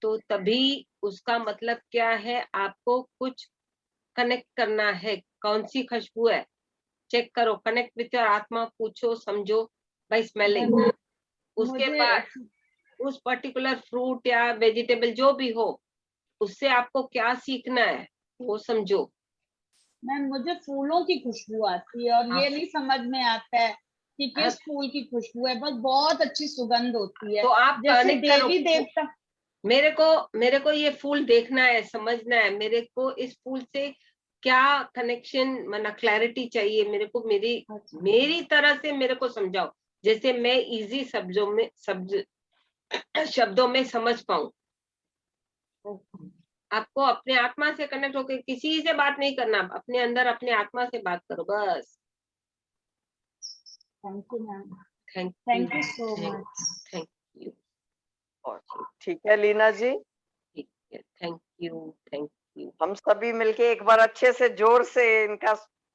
[SPEAKER 2] तो तभी उसका मतलब क्या है, आपको कुछ कनेक्ट करना है। कौन सी खुशबू है, चेक करो, कनेक्ट विथ योर आत्मा, पूछो, समझो बाय स्मेलिंग। उसके
[SPEAKER 8] मुझे
[SPEAKER 2] बाद उस पर्टिकुलर फ्रूट या वेजिटेबल जो भी हो, उससे आपको क्या सीखना है वो समझो।
[SPEAKER 8] मैम, मुझे फूलों की खुशबू आती है, और ये नहीं समझ में आता है कि किस फूल की खुशबू है, बस बहुत अच्छी सुगंध होती है।
[SPEAKER 2] तो आप
[SPEAKER 8] जैसे
[SPEAKER 2] कनेक्ट करो।
[SPEAKER 8] देवी देवता,
[SPEAKER 2] मेरे को ये फूल देखना है, समझना है, मेरे को इस फूल से क्या कनेक्शन, मतलब क्लैरिटी चाहिए मेरे को, मेरी तरह से मेरे को समझाओ, जैसे मैं इजी शब्दों में समझ पाऊं। आपको अपने आत्मा से कनेक्ट होकर किसी से बात नहीं करना, अपने अंदर अपने आत्मा से बात करो बस।
[SPEAKER 8] Thank you ma'am,
[SPEAKER 2] thank
[SPEAKER 8] thank you so much.
[SPEAKER 2] Thank you.
[SPEAKER 1] ठीक है लीना जी,
[SPEAKER 2] ठीक है, थैंक यू, थैंक यू।
[SPEAKER 1] हम सभी मिलके एक बार अच्छे से जोर से इनका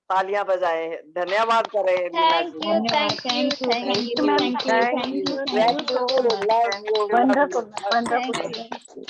[SPEAKER 1] तालियां बजाए, धन्यवाद करें Leena
[SPEAKER 3] thank
[SPEAKER 1] ji.
[SPEAKER 3] You, thank you, thank you,
[SPEAKER 1] thank you,
[SPEAKER 3] thank you,
[SPEAKER 1] great you, love you,
[SPEAKER 7] wonderful,
[SPEAKER 3] thank
[SPEAKER 7] wonderful.
[SPEAKER 3] You.